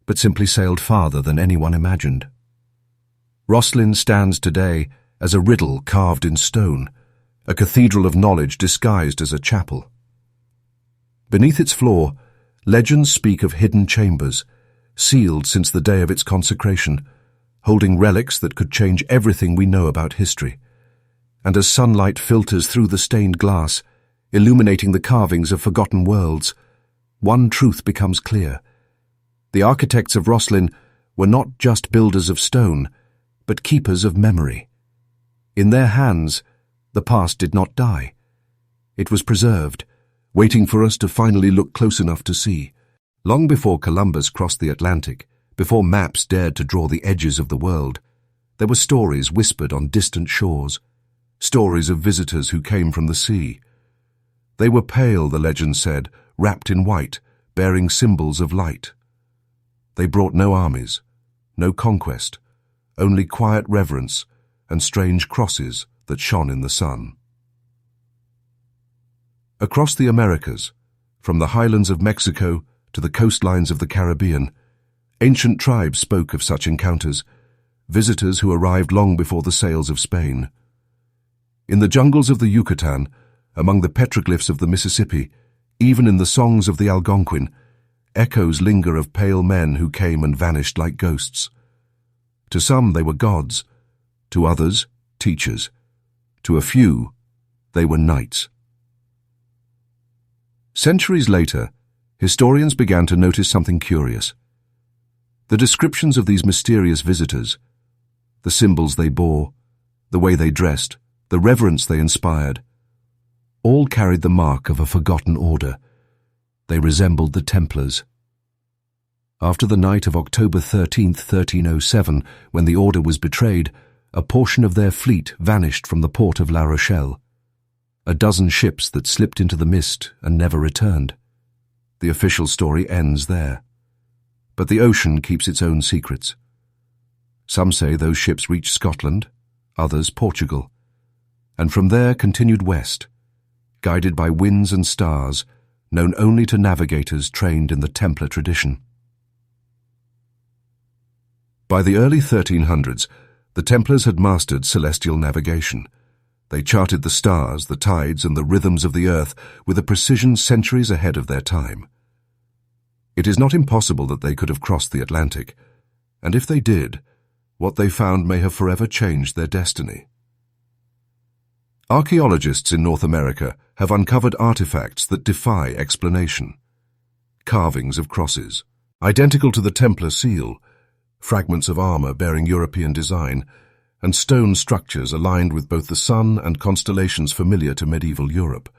but simply sailed farther than anyone imagined. Rosslyn stands today as a riddle carved in stone, a cathedral of knowledge disguised as a chapel. Beneath its floor, legends speak of hidden chambers, sealed since the day of its consecration, holding relics that could change everything we know about history. And as sunlight filters through the stained glass, illuminating the carvings of forgotten worlds, one truth becomes clear. The architects of Rosslyn were not just builders of stone, but keepers of memory. In their hands, the past did not die. It was preserved, waiting for us to finally look close enough to see. Long before Columbus crossed the Atlantic, before maps dared to draw the edges of the world, there were stories whispered on distant shores, stories of visitors who came from the sea. They were pale, the legend said, wrapped in white, bearing symbols of light. They brought no armies, no conquest, only quiet reverence and strange crosses that shone in the sun. Across the Americas, from the highlands of Mexico to the coastlines of the Caribbean, ancient tribes spoke of such encounters, visitors who arrived long before the sails of Spain. In the jungles of the Yucatan, among the petroglyphs of the Mississippi, even in the songs of the Algonquin, echoes linger of pale men who came and vanished like ghosts. To some they were gods, to others teachers, to a few they were knights. Centuries later, historians began to notice something curious. The descriptions of these mysterious visitors, the symbols they bore, the way they dressed, the reverence they inspired, all carried the mark of a forgotten order. They resembled the Templars. After the night of October 13, 1307, when the order was betrayed, a portion of their fleet vanished from the port of La Rochelle. A dozen ships that slipped into the mist and never returned. The official story ends there. But the ocean keeps its own secrets. Some say those ships reached Scotland, others Portugal, and from there continued west, guided by winds and stars, known only to navigators trained in the Templar tradition. By the early 1300s, the Templars had mastered celestial navigation. They charted the stars, the tides, and the rhythms of the earth with a precision centuries ahead of their time. It is not impossible that they could have crossed the Atlantic, and if they did, what they found may have forever changed their destiny. Archaeologists in North America have uncovered artifacts that defy explanation. Carvings of crosses, identical to the Templar seal, fragments of armor bearing European design, and stone structures aligned with both the sun and constellations familiar to medieval Europe.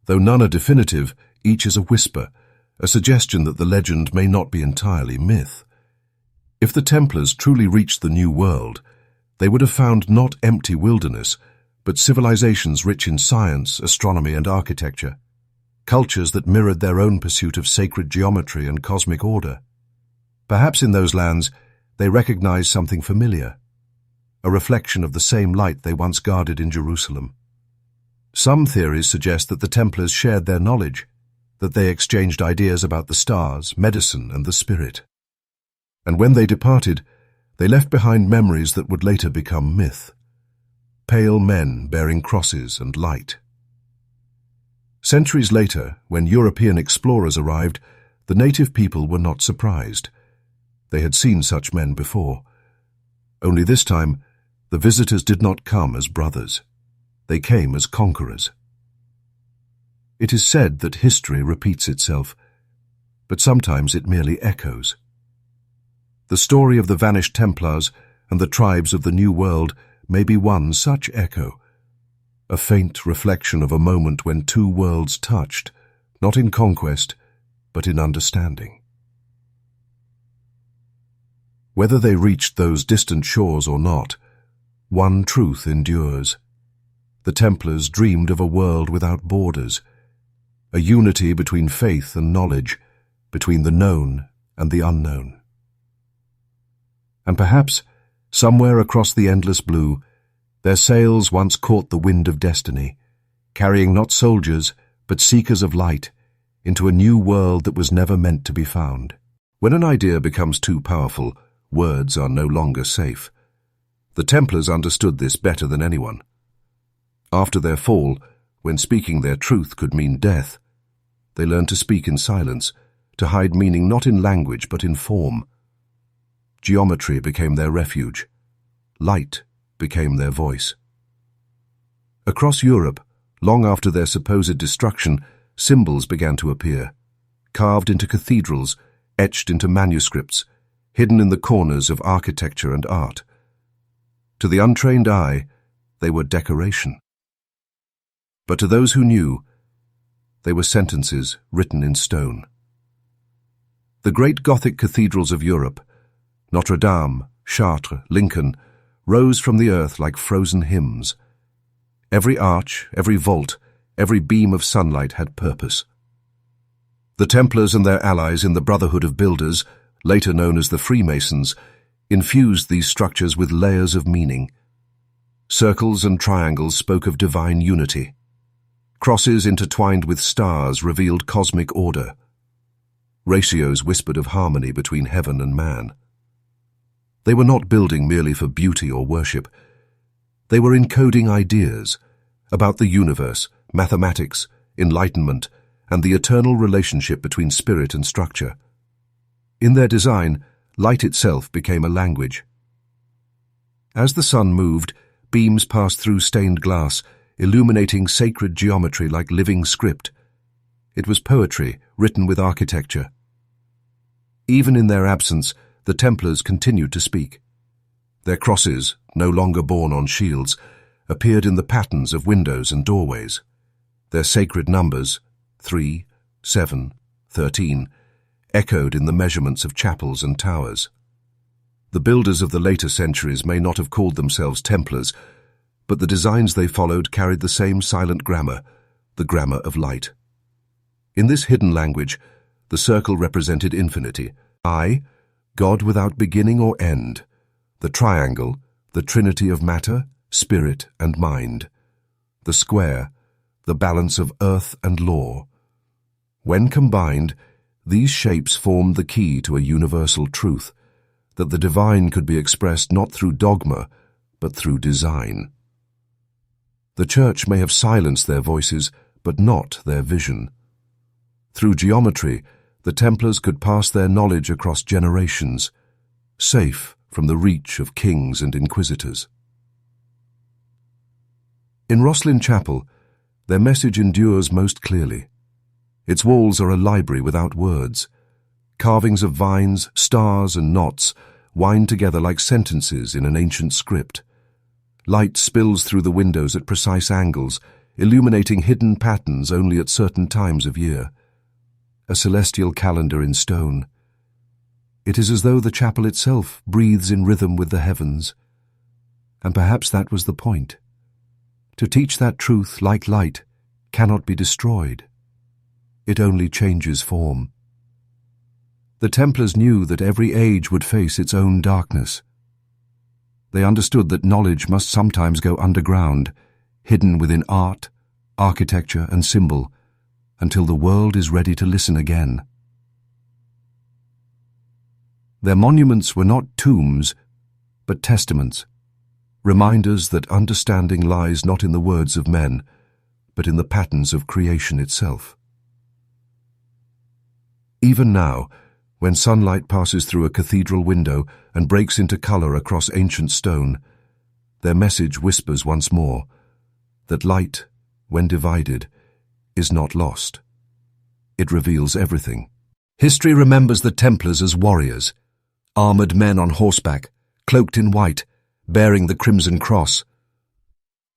Though none are definitive, each is a whisper, a suggestion that the legend may not be entirely myth. If the Templars truly reached the New World, they would have found not empty wilderness, but civilizations rich in science, astronomy, and architecture, cultures that mirrored their own pursuit of sacred geometry and cosmic order. Perhaps in those lands, they recognized something familiar, a reflection of the same light they once guarded in Jerusalem. Some theories suggest that the Templars shared their knowledge, that they exchanged ideas about the stars, medicine, and the spirit. And when they departed, they left behind memories that would later become myth. Pale men bearing crosses and light. Centuries later, when European explorers arrived, the native people were not surprised. They had seen such men before. Only this time, the visitors did not come as brothers. They came as conquerors. It is said that history repeats itself, but sometimes it merely echoes. The story of the vanished Templars and the tribes of the New World may be one such echo, a faint reflection of a moment when two worlds touched, not in conquest, but in understanding. Whether they reached those distant shores or not, one truth endures. The Templars dreamed of a world without borders, a unity between faith and knowledge, between the known and the unknown. And perhaps, somewhere across the endless blue, their sails once caught the wind of destiny, carrying not soldiers, but seekers of light, into a new world that was never meant to be found. When an idea becomes too powerful, words are no longer safe. The Templars understood this better than anyone. After their fall, when speaking their truth could mean death, they learned to speak in silence, to hide meaning not in language but in form. Geometry became their refuge. Light became their voice. Across Europe, long after their supposed destruction, symbols began to appear, carved into cathedrals, etched into manuscripts, hidden in the corners of architecture and art. To the untrained eye, they were decoration. But to those who knew, they were sentences written in stone. The great Gothic cathedrals of Europe, Notre Dame, Chartres, Lincoln, rose from the earth like frozen hymns. Every arch, every vault, every beam of sunlight had purpose. The Templars and their allies in the Brotherhood of Builders, later known as the Freemasons, infused these structures with layers of meaning. Circles and triangles spoke of divine unity. Crosses intertwined with stars revealed cosmic order. Ratios whispered of harmony between heaven and man. They were not building merely for beauty or worship. They were encoding ideas about the universe, mathematics, enlightenment, and the eternal relationship between spirit and structure. In their design, light itself became a language. As the sun moved, beams passed through stained glass, illuminating sacred geometry like living script. It was poetry written with architecture. Even in their absence, the Templars continued to speak. Their crosses, no longer borne on shields, appeared in the patterns of windows and doorways. Their sacred numbers, 3, 7, 13, echoed in the measurements of chapels and towers. The builders of the later centuries may not have called themselves Templars, but the designs they followed carried the same silent grammar, the grammar of light. In this hidden language, the circle represented infinity. I, God without beginning or end. The triangle, the trinity of matter, spirit, and mind. The square, the balance of earth and law. When combined, these shapes formed the key to a universal truth, that the divine could be expressed not through dogma, but through design. The Church may have silenced their voices, but not their vision. Through geometry, the Templars could pass their knowledge across generations, safe from the reach of kings and inquisitors. In Rosslyn Chapel, their message endures most clearly. Its walls are a library without words. Carvings of vines, stars, and knots wind together like sentences in an ancient script. Light spills through the windows at precise angles, illuminating hidden patterns only at certain times of year. A celestial calendar in stone. It is as though the chapel itself breathes in rhythm with the heavens. And perhaps that was the point. To teach that truth, like light, cannot be destroyed. It only changes form. The Templars knew that every age would face its own darkness. They understood that knowledge must sometimes go underground, hidden within art, architecture, and symbol, until the world is ready to listen again. Their monuments were not tombs, but testaments, reminders that understanding lies not in the words of men, but in the patterns of creation itself. Even now, when sunlight passes through a cathedral window and breaks into color across ancient stone, their message whispers once more that light, when divided, is not lost. It reveals everything. History remembers the Templars as warriors, armored men on horseback, cloaked in white, bearing the crimson cross.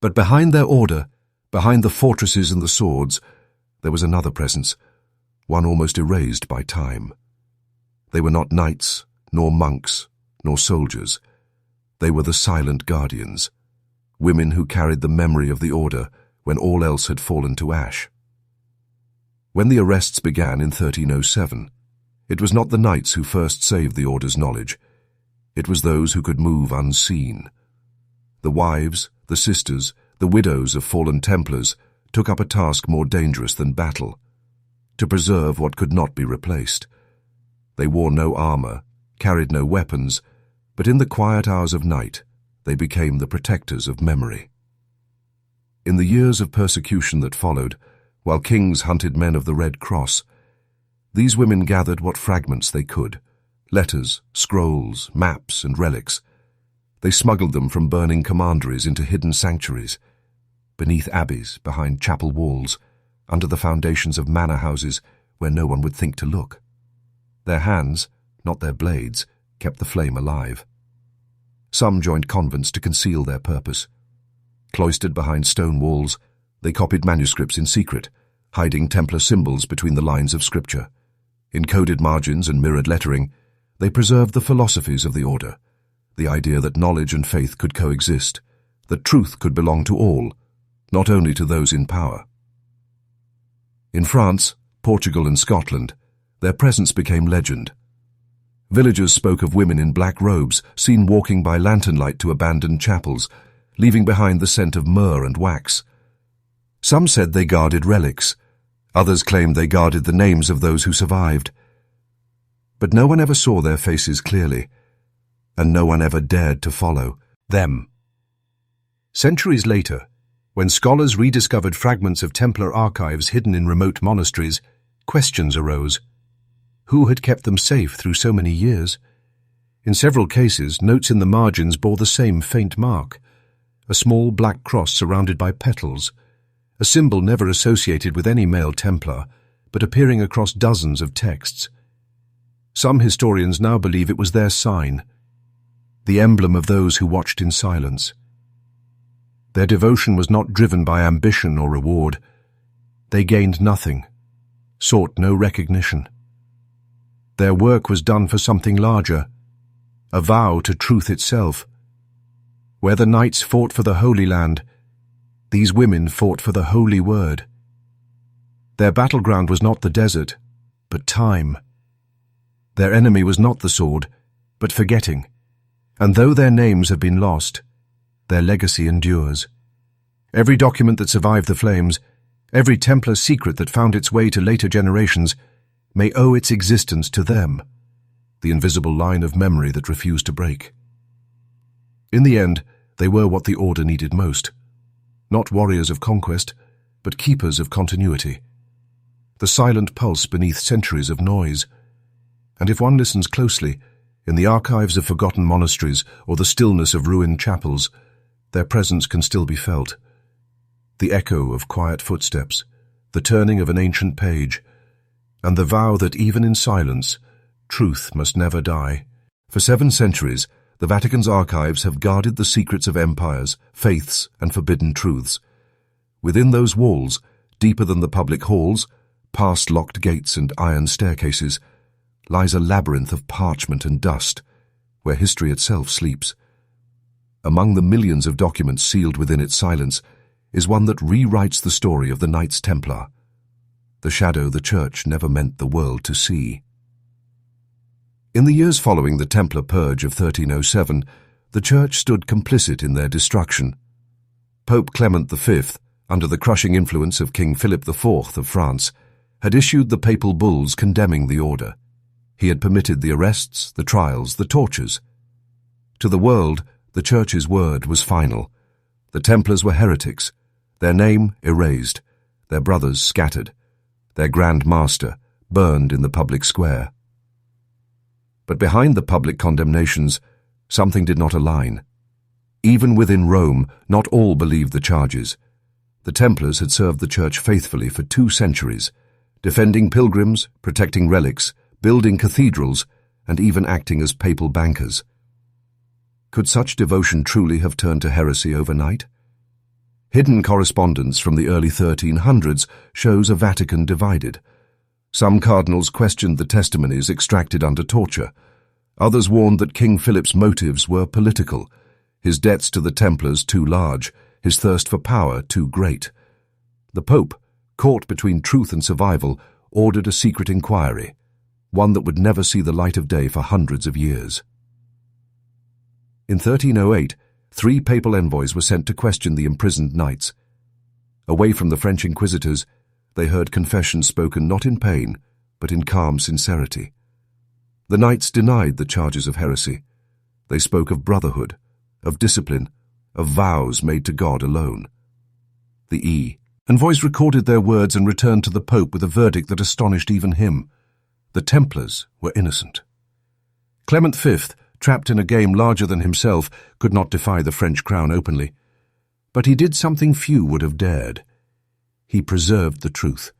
But behind their order Behind the fortresses and the swords, there was another presence, one almost erased by time. They were not knights, nor monks, nor soldiers. They were the silent guardians, women who carried the memory of the order when all else had fallen to ash. When the arrests began in 1307, it was not the knights who first saved the order's knowledge. It was those who could move unseen. The wives, the sisters, the widows of fallen Templars took up a task more dangerous than battle, to preserve what could not be replaced. They wore no armor, carried no weapons, but in the quiet hours of night, they became the protectors of memory. In the years of persecution that followed, while kings hunted men of the Red Cross, these women gathered what fragments they could, letters, scrolls, maps, and relics. They smuggled them from burning commanderies into hidden sanctuaries, beneath abbeys, behind chapel walls, under the foundations of manor houses where no one would think to look. Their hands, not their blades, kept the flame alive. Some joined convents to conceal their purpose. Cloistered behind stone walls, they copied manuscripts in secret, hiding Templar symbols between the lines of scripture. In coded margins and mirrored lettering, they preserved the philosophies of the order, the idea that knowledge and faith could coexist, that truth could belong to all, not only to those in power. In France, Portugal, and Scotland, their presence became legend. Villagers spoke of women in black robes seen walking by lantern light to abandoned chapels, leaving behind the scent of myrrh and wax. Some said they guarded relics. Others claimed they guarded the names of those who survived. But no one ever saw their faces clearly, and no one ever dared to follow them. Centuries later, when scholars rediscovered fragments of Templar archives hidden in remote monasteries, questions arose. Who had kept them safe through so many years? In several cases, notes in the margins bore the same faint mark, a small black cross surrounded by petals, a symbol never associated with any male Templar, but appearing across dozens of texts. Some historians now believe it was their sign, the emblem of those who watched in silence. Their devotion was not driven by ambition or reward. They gained nothing, sought no recognition. Their work was done for something larger, a vow to truth itself. Where the knights fought for the Holy Land, these women fought for the Holy Word. Their battleground was not the desert, but time. Their enemy was not the sword, but forgetting. And though their names have been lost, their legacy endures. Every document that survived the flames, every Templar secret that found its way to later generations, may owe its existence to them, the invisible line of memory that refused to break. In the end, they were what the order needed most. Not warriors of conquest, but keepers of continuity. The silent pulse beneath centuries of noise. And if one listens closely, in the archives of forgotten monasteries or the stillness of ruined chapels, their presence can still be felt. The echo of quiet footsteps, the turning of an ancient page, and the vow that even in silence, truth must never die. For 7 centuries, the Vatican's archives have guarded the secrets of empires, faiths, and forbidden truths. Within those walls, deeper than the public halls, past locked gates and iron staircases, lies a labyrinth of parchment and dust, where history itself sleeps. Among the millions of documents sealed within its silence is one that rewrites the story of the Knights Templar, the shadow the Church never meant the world to see. In the years following the Templar Purge of 1307, the Church stood complicit in their destruction. Pope Clement V, under the crushing influence of King Philip IV of France, had issued the papal bulls condemning the order. He had permitted the arrests, the trials, the tortures. To the world, the Church's word was final. The Templars were heretics, their name erased, their brothers scattered, their Grand Master burned in the public square. But behind the public condemnations, something did not align. Even within Rome, not all believed the charges. The Templars had served the Church faithfully for 2 centuries, defending pilgrims, protecting relics, building cathedrals, and even acting as papal bankers. Could such devotion truly have turned to heresy overnight? Hidden correspondence from the early 1300s shows a Vatican divided. Some cardinals questioned the testimonies extracted under torture. Others warned that King Philip's motives were political, his debts to the Templars too large, his thirst for power too great. The Pope, caught between truth and survival, ordered a secret inquiry, one that would never see the light of day for hundreds of years. In 1308, 3 papal envoys were sent to question the imprisoned knights. Away from the French inquisitors, they heard confessions spoken not in pain, but in calm sincerity. The knights denied the charges of heresy. They spoke of brotherhood, of discipline, of vows made to God alone. The envoys recorded their words and returned to the Pope with a verdict that astonished even him. The Templars were innocent. Clement V, trapped in a game larger than himself, could not defy the French crown openly. But he did something few would have dared. He preserved the truth.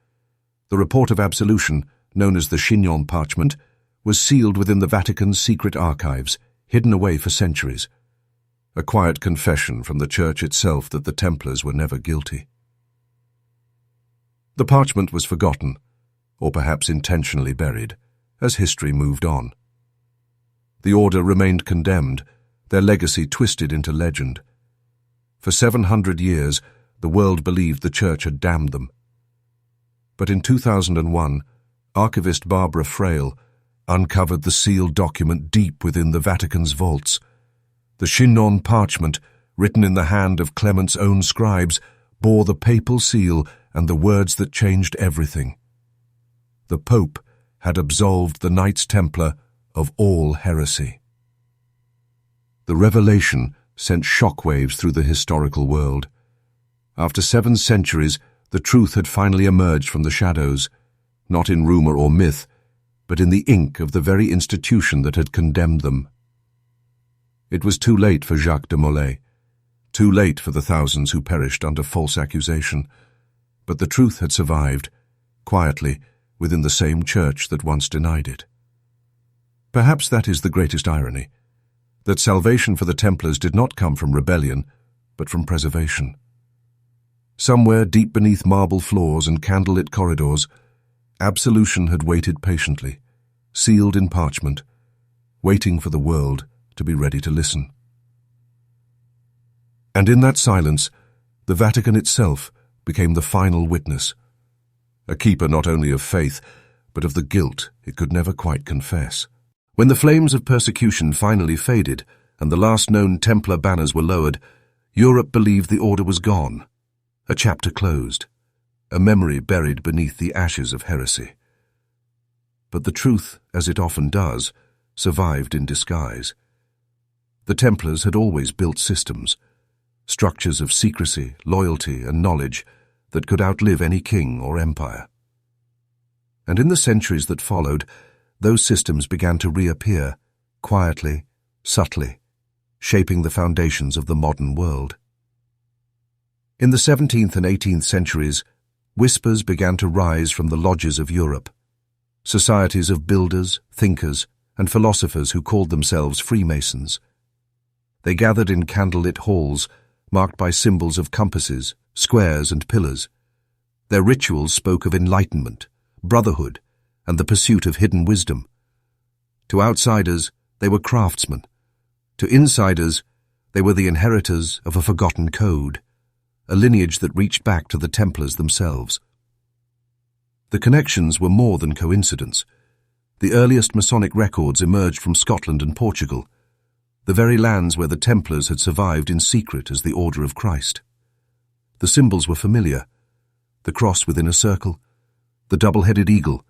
The report of absolution, known as the Chignon parchment, was sealed within the Vatican's secret archives, hidden away for centuries. A quiet confession from the Church itself that the Templars were never guilty. The parchment was forgotten, or perhaps intentionally buried, as history moved on. The order remained condemned, their legacy twisted into legend. For 700 years, the world believed the Church had damned them. But in 2001, archivist Barbara Frail uncovered the sealed document deep within the Vatican's vaults. The Chignon parchment, written in the hand of Clement's own scribes, bore the papal seal and the words that changed everything. The Pope had absolved the Knights Templar of all heresy. The revelation sent shockwaves through the historical world. After 7 centuries, the truth had finally emerged from the shadows, not in rumor or myth, but in the ink of the very institution that had condemned them. It was too late for Jacques de Molay, too late for the thousands who perished under false accusation, but the truth had survived, quietly, within the same Church that once denied it. Perhaps that is the greatest irony, that salvation for the Templars did not come from rebellion, but from preservation. Somewhere deep beneath marble floors and candlelit corridors, absolution had waited patiently, sealed in parchment, waiting for the world to be ready to listen. And in that silence, the Vatican itself became the final witness, a keeper not only of faith, but of the guilt it could never quite confess. When the flames of persecution finally faded and the last known Templar banners were lowered, Europe believed the order was gone, a chapter closed, a memory buried beneath the ashes of heresy. But the truth, as it often does, survived in disguise. The Templars had always built systems, structures of secrecy, loyalty, and knowledge that could outlive any king or empire. And in the centuries that followed, those systems began to reappear, quietly, subtly, shaping the foundations of the modern world. In the 17th and 18th centuries, whispers began to rise from the lodges of Europe, societies of builders, thinkers, and philosophers who called themselves Freemasons. They gathered in candlelit halls, marked by symbols of compasses, squares, and pillars. Their rituals spoke of enlightenment, brotherhood, and the pursuit of hidden wisdom. To outsiders, they were craftsmen. To insiders, they were the inheritors of a forgotten code, a lineage that reached back to the Templars themselves. The connections were more than coincidence. The earliest Masonic records emerged from Scotland and Portugal, the very lands where the Templars had survived in secret as the Order of Christ. The symbols were familiar: the cross within a circle, the double-headed eagle,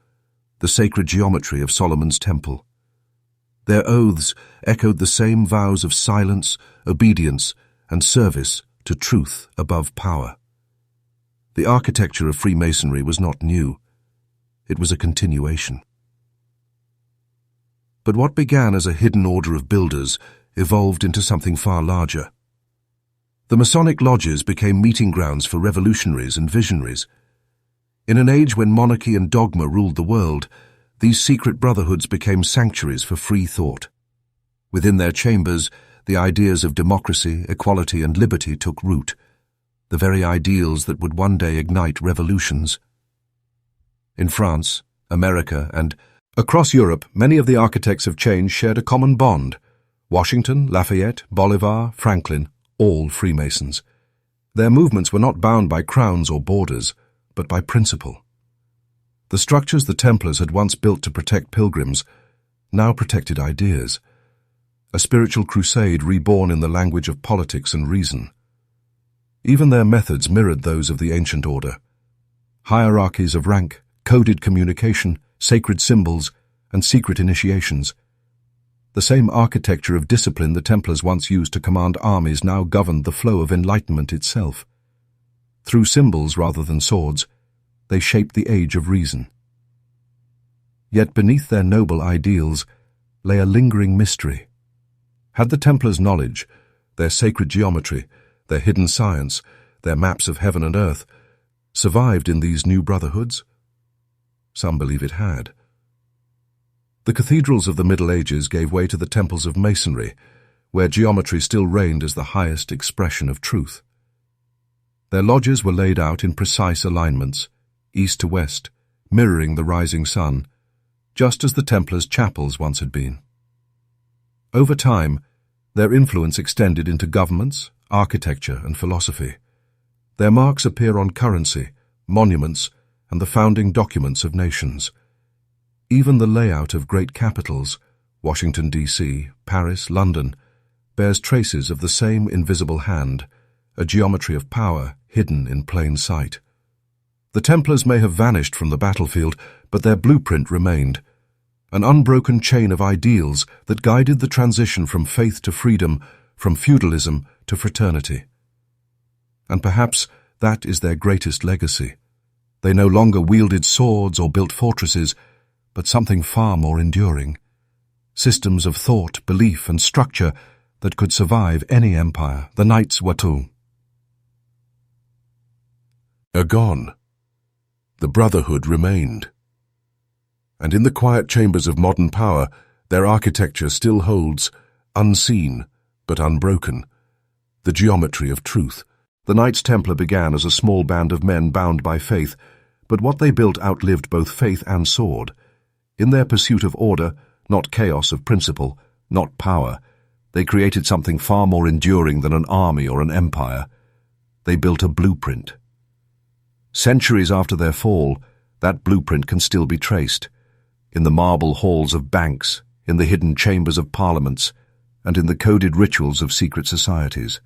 the sacred geometry of Solomon's temple. Their oaths echoed the same vows of silence, obedience, and service to truth above power. The architecture of Freemasonry was not new. It was a continuation. But what began as a hidden order of builders evolved into something far larger. The Masonic lodges became meeting grounds for revolutionaries and visionaries. In an age when monarchy and dogma ruled the world, these secret brotherhoods became sanctuaries for free thought. Within their chambers, the ideas of democracy, equality, and liberty took root. the very ideals that would one day ignite revolutions. In France, America, and across Europe, many of the architects of change shared a common bond. Washington, Lafayette, Bolivar, Franklin, all Freemasons. Their movements were not bound by crowns or borders, but by principle. The structures the Templars had once built to protect pilgrims now protected ideas, a spiritual crusade reborn in the language of politics and reason. Even their methods mirrored those of the ancient order. Hierarchies of rank, coded communication, sacred symbols, and secret initiations. The same architecture of discipline the Templars once used to command armies now governed the flow of enlightenment itself. Through symbols rather than swords, they shaped the age of reason. Yet beneath their noble ideals lay a lingering mystery. Had the Templars' knowledge, their sacred geometry, their hidden science, their maps of heaven and earth, survived in these new brotherhoods? Some believe it had. The cathedrals of the Middle Ages gave way to the temples of Masonry, where geometry still reigned as the highest expression of truth. Their lodges were laid out in precise alignments, east to west, mirroring the rising sun, just as the Templars' chapels once had been. Over time, their influence extended into governments, architecture, and philosophy. Their marks appear on currency, monuments, and the founding documents of nations. Even the layout of great capitals, Washington, D.C., Paris, London, bears traces of the same invisible hand, a geometry of power hidden in plain sight. The Templars may have vanished from the battlefield, but their blueprint remained, an unbroken chain of ideals that guided the transition from faith to freedom, from feudalism to fraternity. And perhaps that is their greatest legacy. They no longer wielded swords or built fortresses, but something far more enduring. Systems of thought, belief, and structure that could survive any empire, the Knights Templar. Gone. The brotherhood remained. And in the quiet chambers of modern power, their architecture still holds, unseen but unbroken, the geometry of truth. The Knights Templar began as a small band of men bound by faith, but what they built outlived both faith and sword. In their pursuit of order, not chaos of principle, not power, they created something far more enduring than an army or an empire. They built a blueprint. Centuries after their fall, that blueprint can still be traced, in the marble halls of banks, in the hidden chambers of parliaments, and in the coded rituals of secret societies.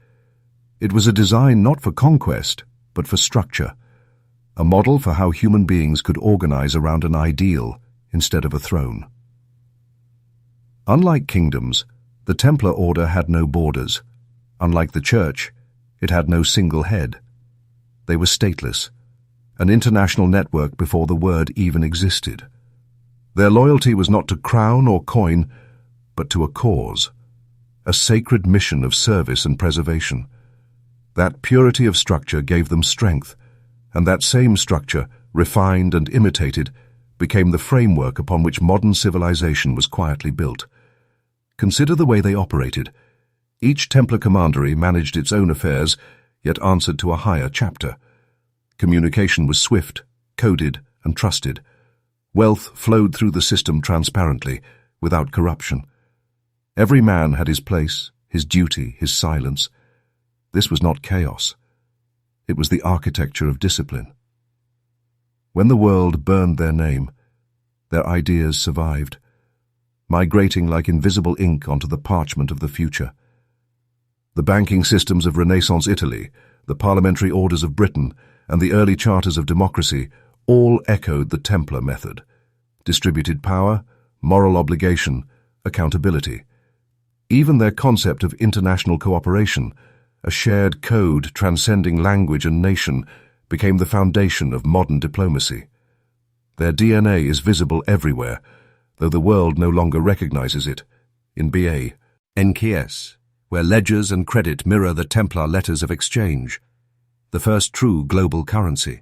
It was a design not for conquest, but for structure, a model for how human beings could organize around an ideal instead of a throne. Unlike kingdoms, the Templar order had no borders. Unlike the Church, it had no single head. They were stateless, an international network before the word even existed. Their loyalty was not to crown or coin, but to a cause, a sacred mission of service and preservation. That purity of structure gave them strength, and that same structure, refined and imitated, became the framework upon which modern civilization was quietly built. Consider the way they operated. Each Templar commandery managed its own affairs, yet answered to a higher chapter. Communication was swift, coded, and trusted. Wealth flowed through the system transparently, without corruption. Every man had his place, his duty, his silence. This was not chaos. It was the architecture of discipline. When the world burned their name, their ideas survived, migrating like invisible ink onto the parchment of the future. The banking systems of Renaissance Italy, the parliamentary orders of Britain, and the early charters of democracy all echoed the Templar method: distributed power, moral obligation, accountability. Even their concept of international cooperation, a shared code transcending language and nation, became the foundation of modern diplomacy. Their DNA is visible everywhere, though the world no longer recognizes it, in BA, NKS, where ledgers and credit mirror the Templar letters of exchange, the first true global currency.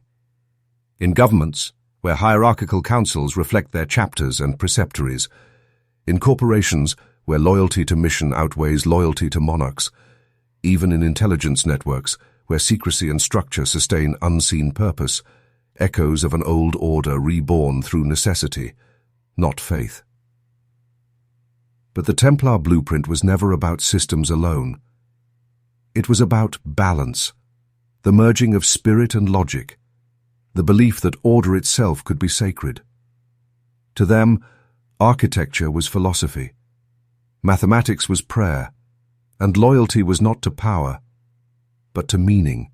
In governments, where hierarchical councils reflect their chapters and preceptories. In corporations, where loyalty to mission outweighs loyalty to monarchs. Even in intelligence networks, where secrecy and structure sustain unseen purpose, echoes of an old order reborn through necessity, not faith. But the Templar blueprint was never about systems alone. It was about balance, the merging of spirit and logic, the belief that order itself could be sacred. To them, architecture was philosophy, mathematics was prayer, and loyalty was not to power, but to meaning.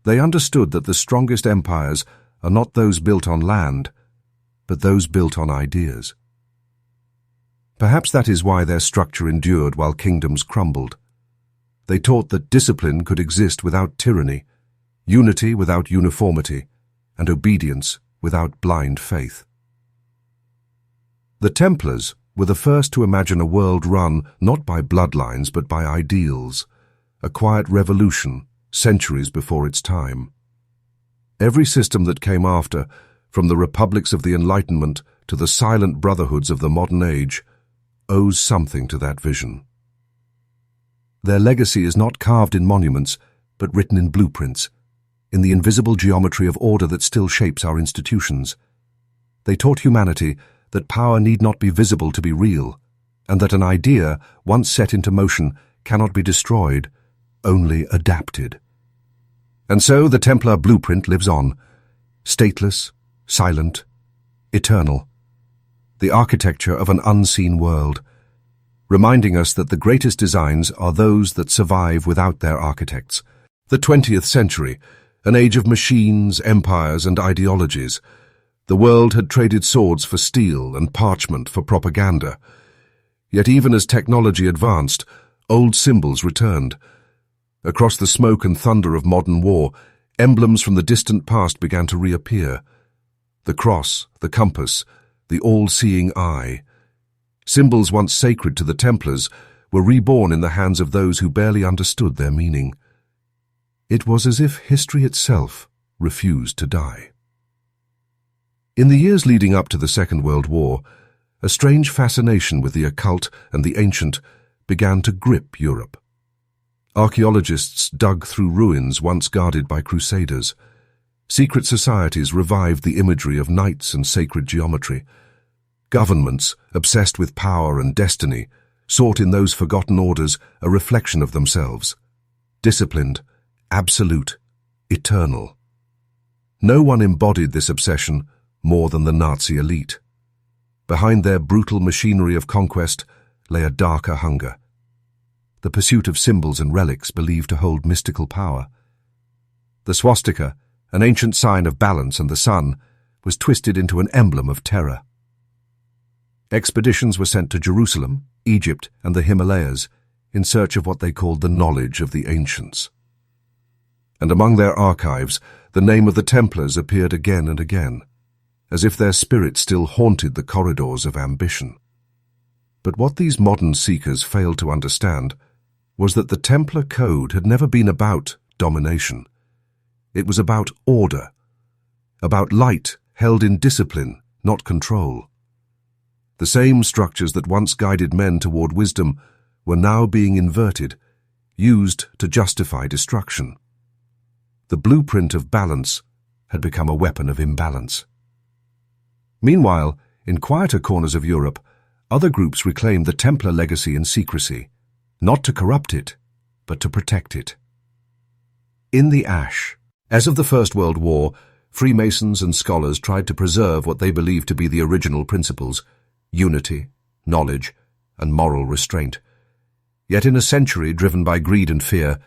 They understood that the strongest empires are not those built on land, but those built on ideas. Perhaps that is why their structure endured while kingdoms crumbled. They taught that discipline could exist without tyranny, unity without uniformity, and obedience without blind faith. The Templars were the first to imagine a world run not by bloodlines but by ideals, a quiet revolution centuries before its time. Every system that came after, from the republics of the Enlightenment to the silent brotherhoods of the modern age, owes something to that vision. Their legacy is not carved in monuments, but written in blueprints, in the invisible geometry of order that still shapes our institutions. They taught humanity that power need not be visible to be real, and that an idea, once set into motion, cannot be destroyed, only adapted. And so the Templar blueprint lives on, stateless, silent, eternal, the architecture of an unseen world, reminding us that the greatest designs are those that survive without their architects. The 20th century, an age of machines, empires, and ideologies. The world had traded swords for steel and parchment for propaganda. Yet even as technology advanced, old symbols returned. Across the smoke and thunder of modern war, emblems from the distant past began to reappear. The cross, the compass, the all-seeing eye. Symbols once sacred to the Templars were reborn in the hands of those who barely understood their meaning. It was as if history itself refused to die. In the years leading up to the Second World War, a strange fascination with the occult and the ancient began to grip Europe. Archaeologists dug through ruins once guarded by crusaders. Secret societies revived the imagery of knights and sacred geometry. Governments, obsessed with power and destiny, sought in those forgotten orders a reflection of themselves. Disciplined, absolute, eternal. No one embodied this obsession more than the Nazi elite. Behind their brutal machinery of conquest lay a darker hunger. The pursuit of symbols and relics believed to hold mystical power. The swastika, an ancient sign of balance and the sun, was twisted into an emblem of terror. Expeditions were sent to Jerusalem, Egypt, and the Himalayas in search of what they called the knowledge of the ancients. And among their archives, the name of the Templars appeared again and again, as if their spirit still haunted the corridors of ambition. But what these modern seekers failed to understand was that the Templar code had never been about domination. It was about order, about light held in discipline, not control. The same structures that once guided men toward wisdom were now being inverted, used to justify destruction. The blueprint of balance had become a weapon of imbalance. Meanwhile, in quieter corners of Europe, other groups reclaimed the Templar legacy in secrecy, not to corrupt it, but to protect it. In the ash, as of the First World War, Freemasons and scholars tried to preserve what they believed to be the original principles: unity, knowledge, and moral restraint. Yet in a century driven by greed and fear,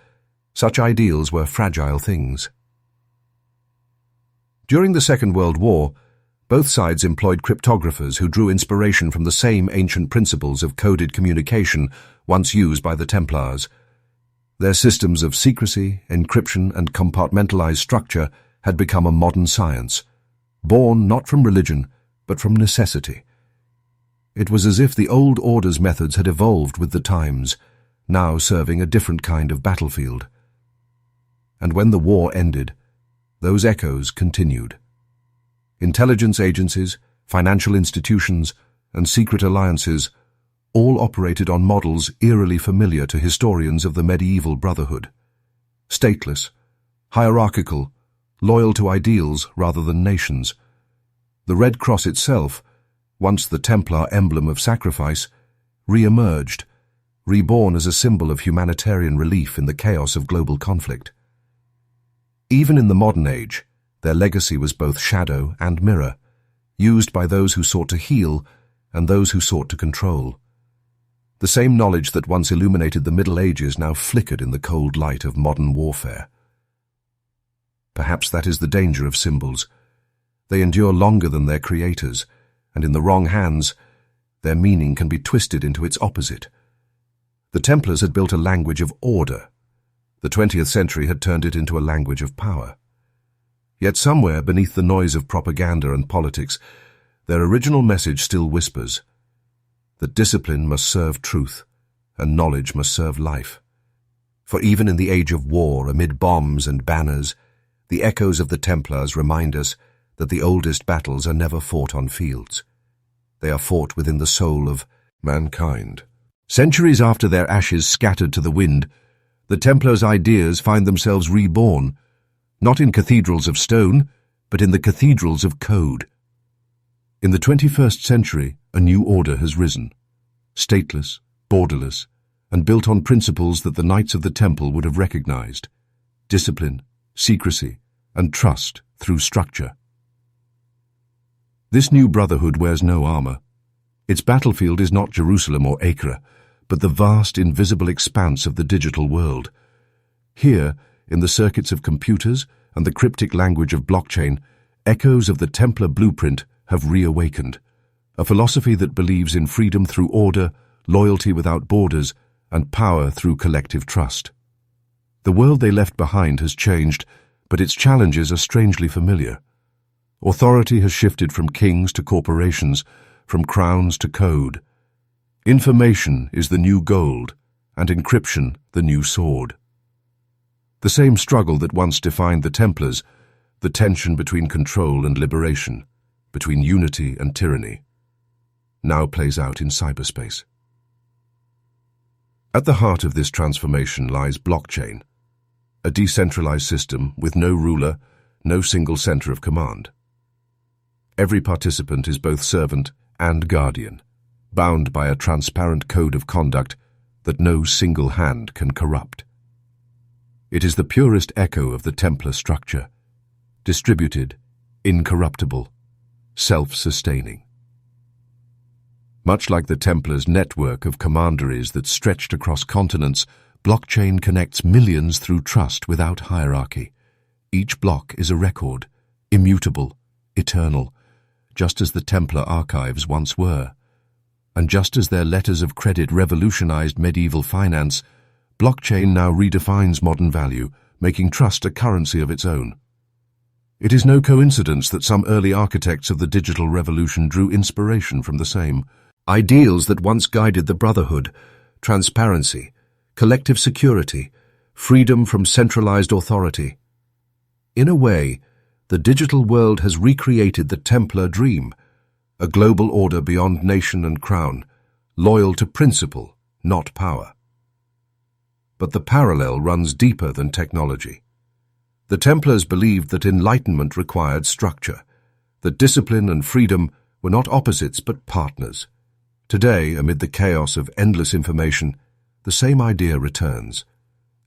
such ideals were fragile things. During the Second World War, both sides employed cryptographers who drew inspiration from the same ancient principles of coded communication once used by the Templars. Their systems of secrecy, encryption, and compartmentalized structure had become a modern science, born not from religion, but from necessity. It was as if the old order's methods had evolved with the times, now serving a different kind of battlefield. And when the war ended, those echoes continued. Intelligence agencies, financial institutions, and secret alliances all operated on models eerily familiar to historians of the medieval brotherhood. Stateless, hierarchical, loyal to ideals rather than nations. The Red Cross itself, once the Templar emblem of sacrifice, re-emerged, reborn as a symbol of humanitarian relief in the chaos of global conflict. Even in the modern age, their legacy was both shadow and mirror, used by those who sought to heal and those who sought to control. The same knowledge that once illuminated the Middle Ages now flickered in the cold light of modern warfare. Perhaps that is the danger of symbols. They endure longer than their creators, and in the wrong hands, their meaning can be twisted into its opposite. The Templars had built a language of order. The 20th century had turned it into a language of power. Yet somewhere beneath the noise of propaganda and politics, their original message still whispers that discipline must serve truth and knowledge must serve life. For even in the age of war, amid bombs and banners, the echoes of the Templars remind us that the oldest battles are never fought on fields. They are fought within the soul of mankind. Centuries after their ashes scattered to the wind, the Templars' ideas find themselves reborn, not in cathedrals of stone, but in the cathedrals of code. In the 21st century, a new order has risen, stateless, borderless, and built on principles that the Knights of the Temple would have recognized: discipline, secrecy, and trust through structure. This new brotherhood wears no armor. Its battlefield is not Jerusalem or Acre, but the vast, invisible expanse of the digital world. Here, in the circuits of computers and the cryptic language of blockchain, echoes of the Templar blueprint have reawakened, a philosophy that believes in freedom through order, loyalty without borders, and power through collective trust. The world they left behind has changed, but its challenges are strangely familiar. Authority has shifted from kings to corporations, from crowns to code. Information is the new gold, and encryption the new sword. The same struggle that once defined the Templars, the tension between control and liberation, between unity and tyranny, now plays out in cyberspace. At the heart of this transformation lies blockchain, a decentralized system with no ruler, no single center of command. Every participant is both servant and guardian, bound by a transparent code of conduct that no single hand can corrupt. It is the purest echo of the Templar structure, distributed, incorruptible, self-sustaining. Much like the Templars' network of commanderies that stretched across continents, blockchain connects millions through trust without hierarchy. Each block is a record, immutable, eternal, just as the Templar archives once were. And just as their letters of credit revolutionized medieval finance, blockchain now redefines modern value, making trust a currency of its own. It is no coincidence that some early architects of the digital revolution drew inspiration from the same. Ideals that once guided the brotherhood: transparency, collective security, freedom from centralized authority. In a way, the digital world has recreated the Templar dream, a global order beyond nation and crown, loyal to principle, not power. But the parallel runs deeper than technology. The Templars believed that enlightenment required structure, that discipline and freedom were not opposites but partners. Today, amid the chaos of endless information, the same idea returns.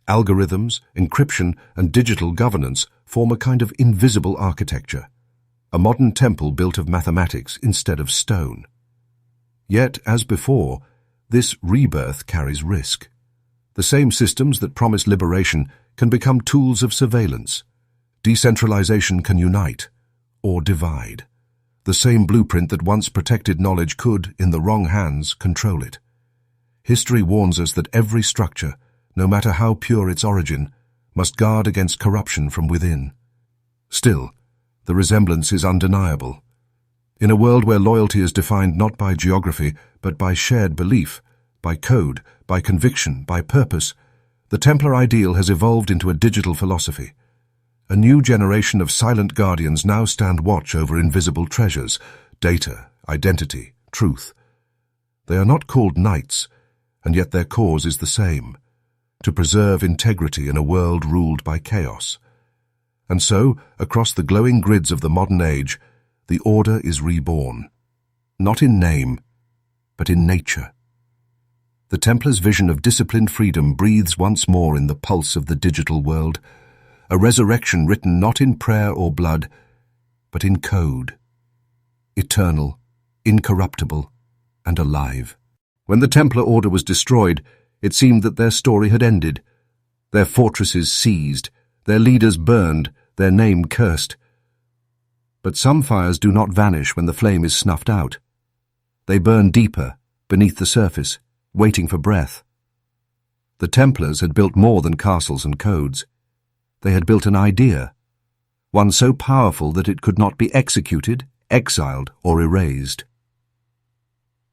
Algorithms, encryption, and digital governance form a kind of invisible architecture, a modern temple built of mathematics instead of stone. Yet, as before, this rebirth carries risk. The same systems that promise liberation can become tools of surveillance. Decentralization can unite or divide. The same blueprint that once protected knowledge could, in the wrong hands, control it. History warns us that every structure, no matter how pure its origin, must guard against corruption from within. Still, the resemblance is undeniable. In a world where loyalty is defined not by geography, but by shared belief, by code, by conviction, by purpose, the Templar ideal has evolved into a digital philosophy. A new generation of silent guardians now stand watch over invisible treasures: data, identity, truth. They are not called knights, and yet their cause is the same: to preserve integrity in a world ruled by chaos. And so, across the glowing grids of the modern age, the Order is reborn. Not in name, but in nature. The Templars' vision of disciplined freedom breathes once more in the pulse of the digital world, a resurrection written not in prayer or blood, but in code. Eternal, incorruptible, and alive. When the Templar Order was destroyed, it seemed that their story had ended. Their fortresses seized, their leaders burned, their name cursed. But some fires do not vanish when the flame is snuffed out. They burn deeper, beneath the surface, waiting for breath. The Templars had built more than castles and codes. They had built an idea, one so powerful that it could not be executed, exiled, or erased.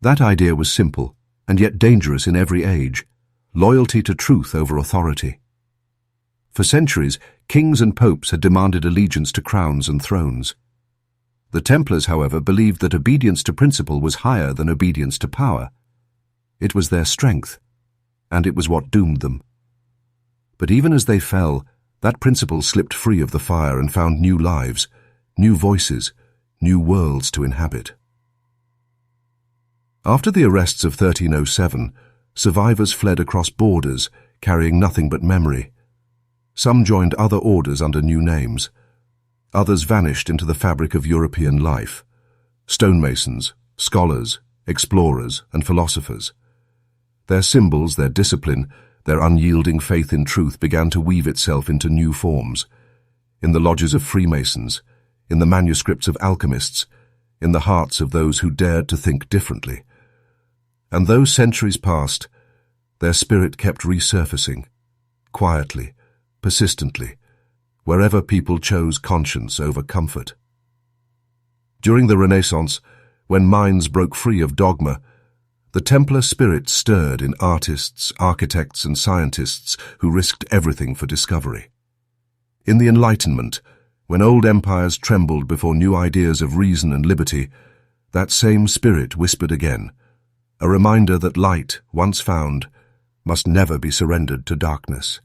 That idea was simple, and yet dangerous in every age: loyalty to truth over authority. For centuries, kings and popes had demanded allegiance to crowns and thrones. The Templars, however, believed that obedience to principle was higher than obedience to power. It was their strength, and it was what doomed them. But even as they fell, that principle slipped free of the fire and found new lives, new voices, new worlds to inhabit. After the arrests of 1307, survivors fled across borders, carrying nothing but memory. Some joined other orders under new names. Others vanished into the fabric of European life: stonemasons, scholars, explorers, and philosophers. Their symbols, their discipline, their unyielding faith in truth began to weave itself into new forms. In the lodges of Freemasons, in the manuscripts of alchemists, in the hearts of those who dared to think differently. And though centuries passed, their spirit kept resurfacing, quietly, persistently, wherever people chose conscience over comfort. During the Renaissance, when minds broke free of dogma, the Templar spirit stirred in artists, architects, and scientists who risked everything for discovery. In the Enlightenment, when old empires trembled before new ideas of reason and liberty, that same spirit whispered again, a reminder that light, once found, must never be surrendered to darkness.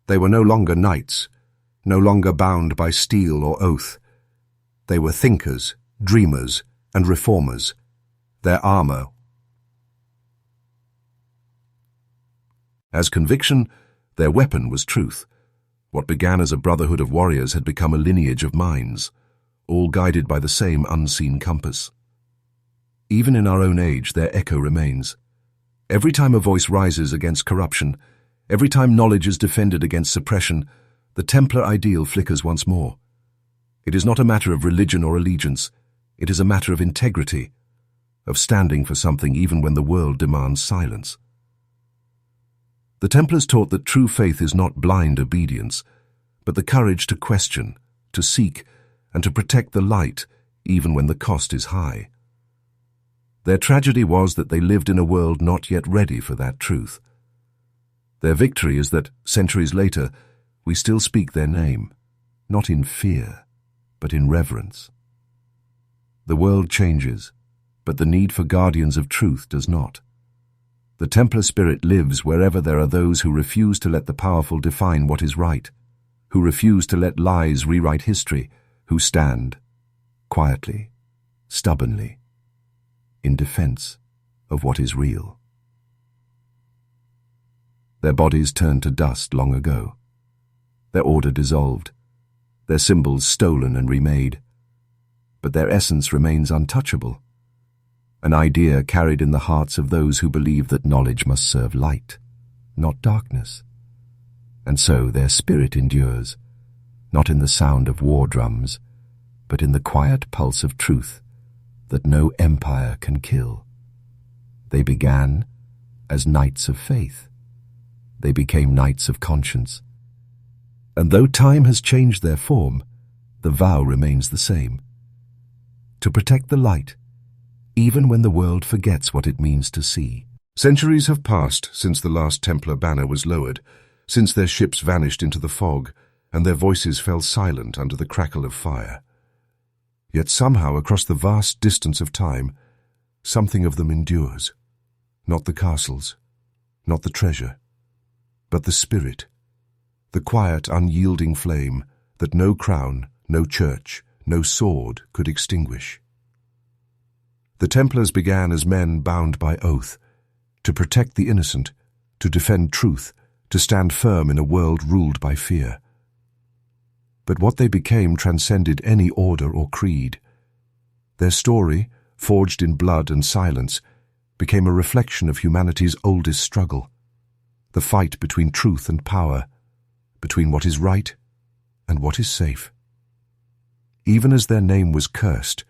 They were no longer knights, no longer bound by steel or oath. They were thinkers, dreamers, and reformers. Their armor as conviction, their weapon was truth. What began as a brotherhood of warriors had become a lineage of minds, all guided by the same unseen compass. Even in our own age, their echo remains. Every time a voice rises against corruption, every time knowledge is defended against suppression, the Templar ideal flickers once more. It is not a matter of religion or allegiance. It is a matter of integrity, of standing for something even when the world demands silence. The Templars taught that true faith is not blind obedience, but the courage to question, to seek, and to protect the light even when the cost is high. Their tragedy was that they lived in a world not yet ready for that truth. Their victory is that, centuries later, we still speak their name, not in fear, but in reverence. The world changes, but the need for guardians of truth does not. The Templar spirit lives wherever there are those who refuse to let the powerful define what is right, who refuse to let lies rewrite history, who stand, quietly, stubbornly, in defense of what is real. Their bodies turned to dust long ago, their order dissolved, their symbols stolen and remade, but their essence remains untouchable, an idea carried in the hearts of those who believe that knowledge must serve light, not darkness. And so their spirit endures, not in the sound of war drums, but in the quiet pulse of truth that no empire can kill. They began as knights of faith. They became knights of conscience. And though time has changed their form, the vow remains the same: to protect the light, even when the world forgets what it means to see. Centuries have passed since the last Templar banner was lowered, since their ships vanished into the fog, and their voices fell silent under the crackle of fire. Yet somehow, across the vast distance of time, something of them endures. Not the castles, not the treasure, but the spirit, the quiet, unyielding flame that no crown, no church, no sword could extinguish. The Templars began as men bound by oath, to protect the innocent, to defend truth, to stand firm in a world ruled by fear. But what they became transcended any order or creed. Their story, forged in blood and silence, became a reflection of humanity's oldest struggle, the fight between truth and power, between what is right and what is safe. Even as their name was cursed,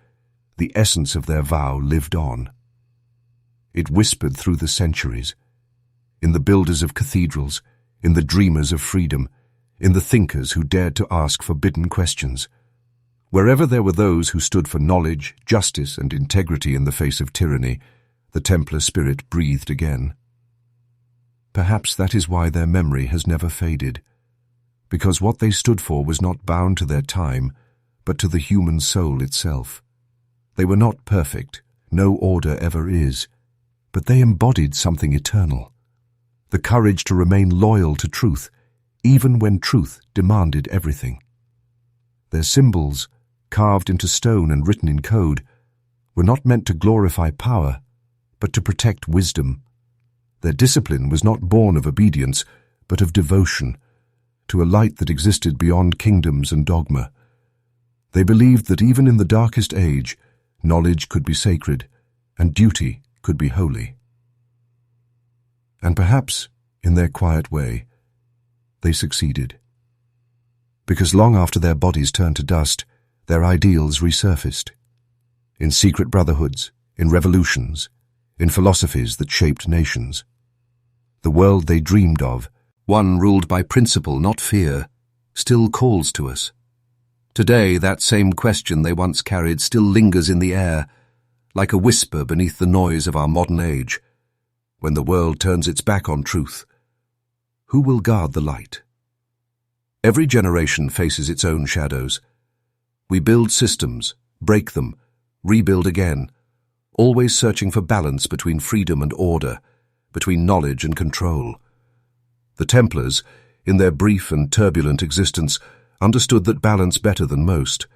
the essence of their vow lived on. It whispered through the centuries, in the builders of cathedrals, in the dreamers of freedom, in the thinkers who dared to ask forbidden questions. Wherever there were those who stood for knowledge, justice, and integrity in the face of tyranny, the Templar spirit breathed again. Perhaps that is why their memory has never faded, because what they stood for was not bound to their time, but to the human soul itself. They were not perfect, no order ever is, but they embodied something eternal, the courage to remain loyal to truth, even when truth demanded everything. Their symbols, carved into stone and written in code, were not meant to glorify power, but to protect wisdom. Their discipline was not born of obedience, but of devotion, to a light that existed beyond kingdoms and dogma. They believed that even in the darkest age, knowledge could be sacred, and duty could be holy. And perhaps, in their quiet way, they succeeded. Because long after their bodies turned to dust, their ideals resurfaced. In secret brotherhoods, in revolutions, in philosophies that shaped nations. The world they dreamed of, one ruled by principle, not fear, still calls to us. Today, that same question they once carried still lingers in the air, like a whisper beneath the noise of our modern age. When the world turns its back on truth, who will guard the light? Every generation faces its own shadows. We build systems, break them, rebuild again, always searching for balance between freedom and order, between knowledge and control. The Templars, in their brief and turbulent existence, understood that balance better than most.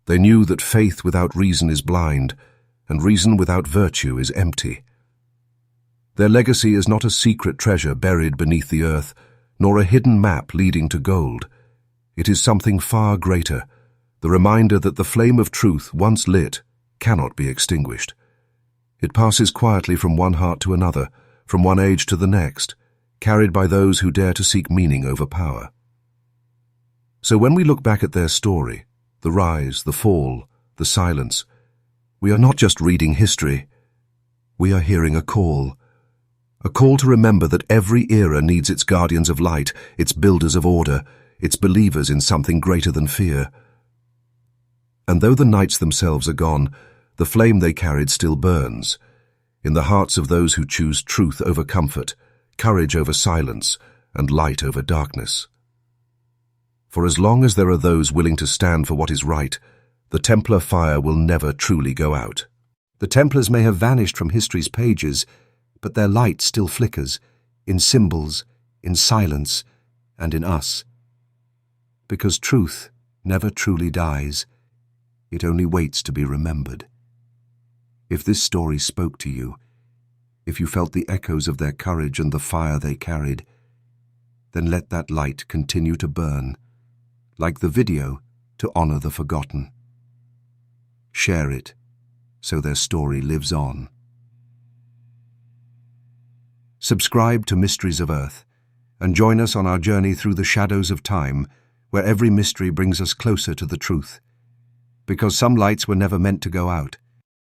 They knew that faith without reason is blind, and reason without virtue is empty. Their legacy is not a secret treasure buried beneath the earth, nor a hidden map leading to gold. It is something far greater, the reminder that the flame of truth, once lit, cannot be extinguished. It passes quietly from one heart to another, from one age to the next, carried by those who dare to seek meaning over power. So when we look back at their story, the rise, the fall, the silence, we are not just reading history, we are hearing a call to remember that every era needs its guardians of light, its builders of order, its believers in something greater than fear. And though the knights themselves are gone, the flame they carried still burns, in the hearts of those who choose truth over comfort, courage over silence, and light over darkness. For as long as there are those willing to stand for what is right, the Templar fire will never truly go out. The Templars may have vanished from history's pages, but their light still flickers, in symbols, in silence, and in us. Because truth never truly dies, it only waits to be remembered. If this story spoke to you, if you felt the echoes of their courage and the fire they carried, then let that light continue to burn, like the video to honor the forgotten. Share it, so their story lives on. Subscribe to Mysteries of Earth, and join us on our journey through the shadows of time, where every mystery brings us closer to the truth. Because some lights were never meant to go out,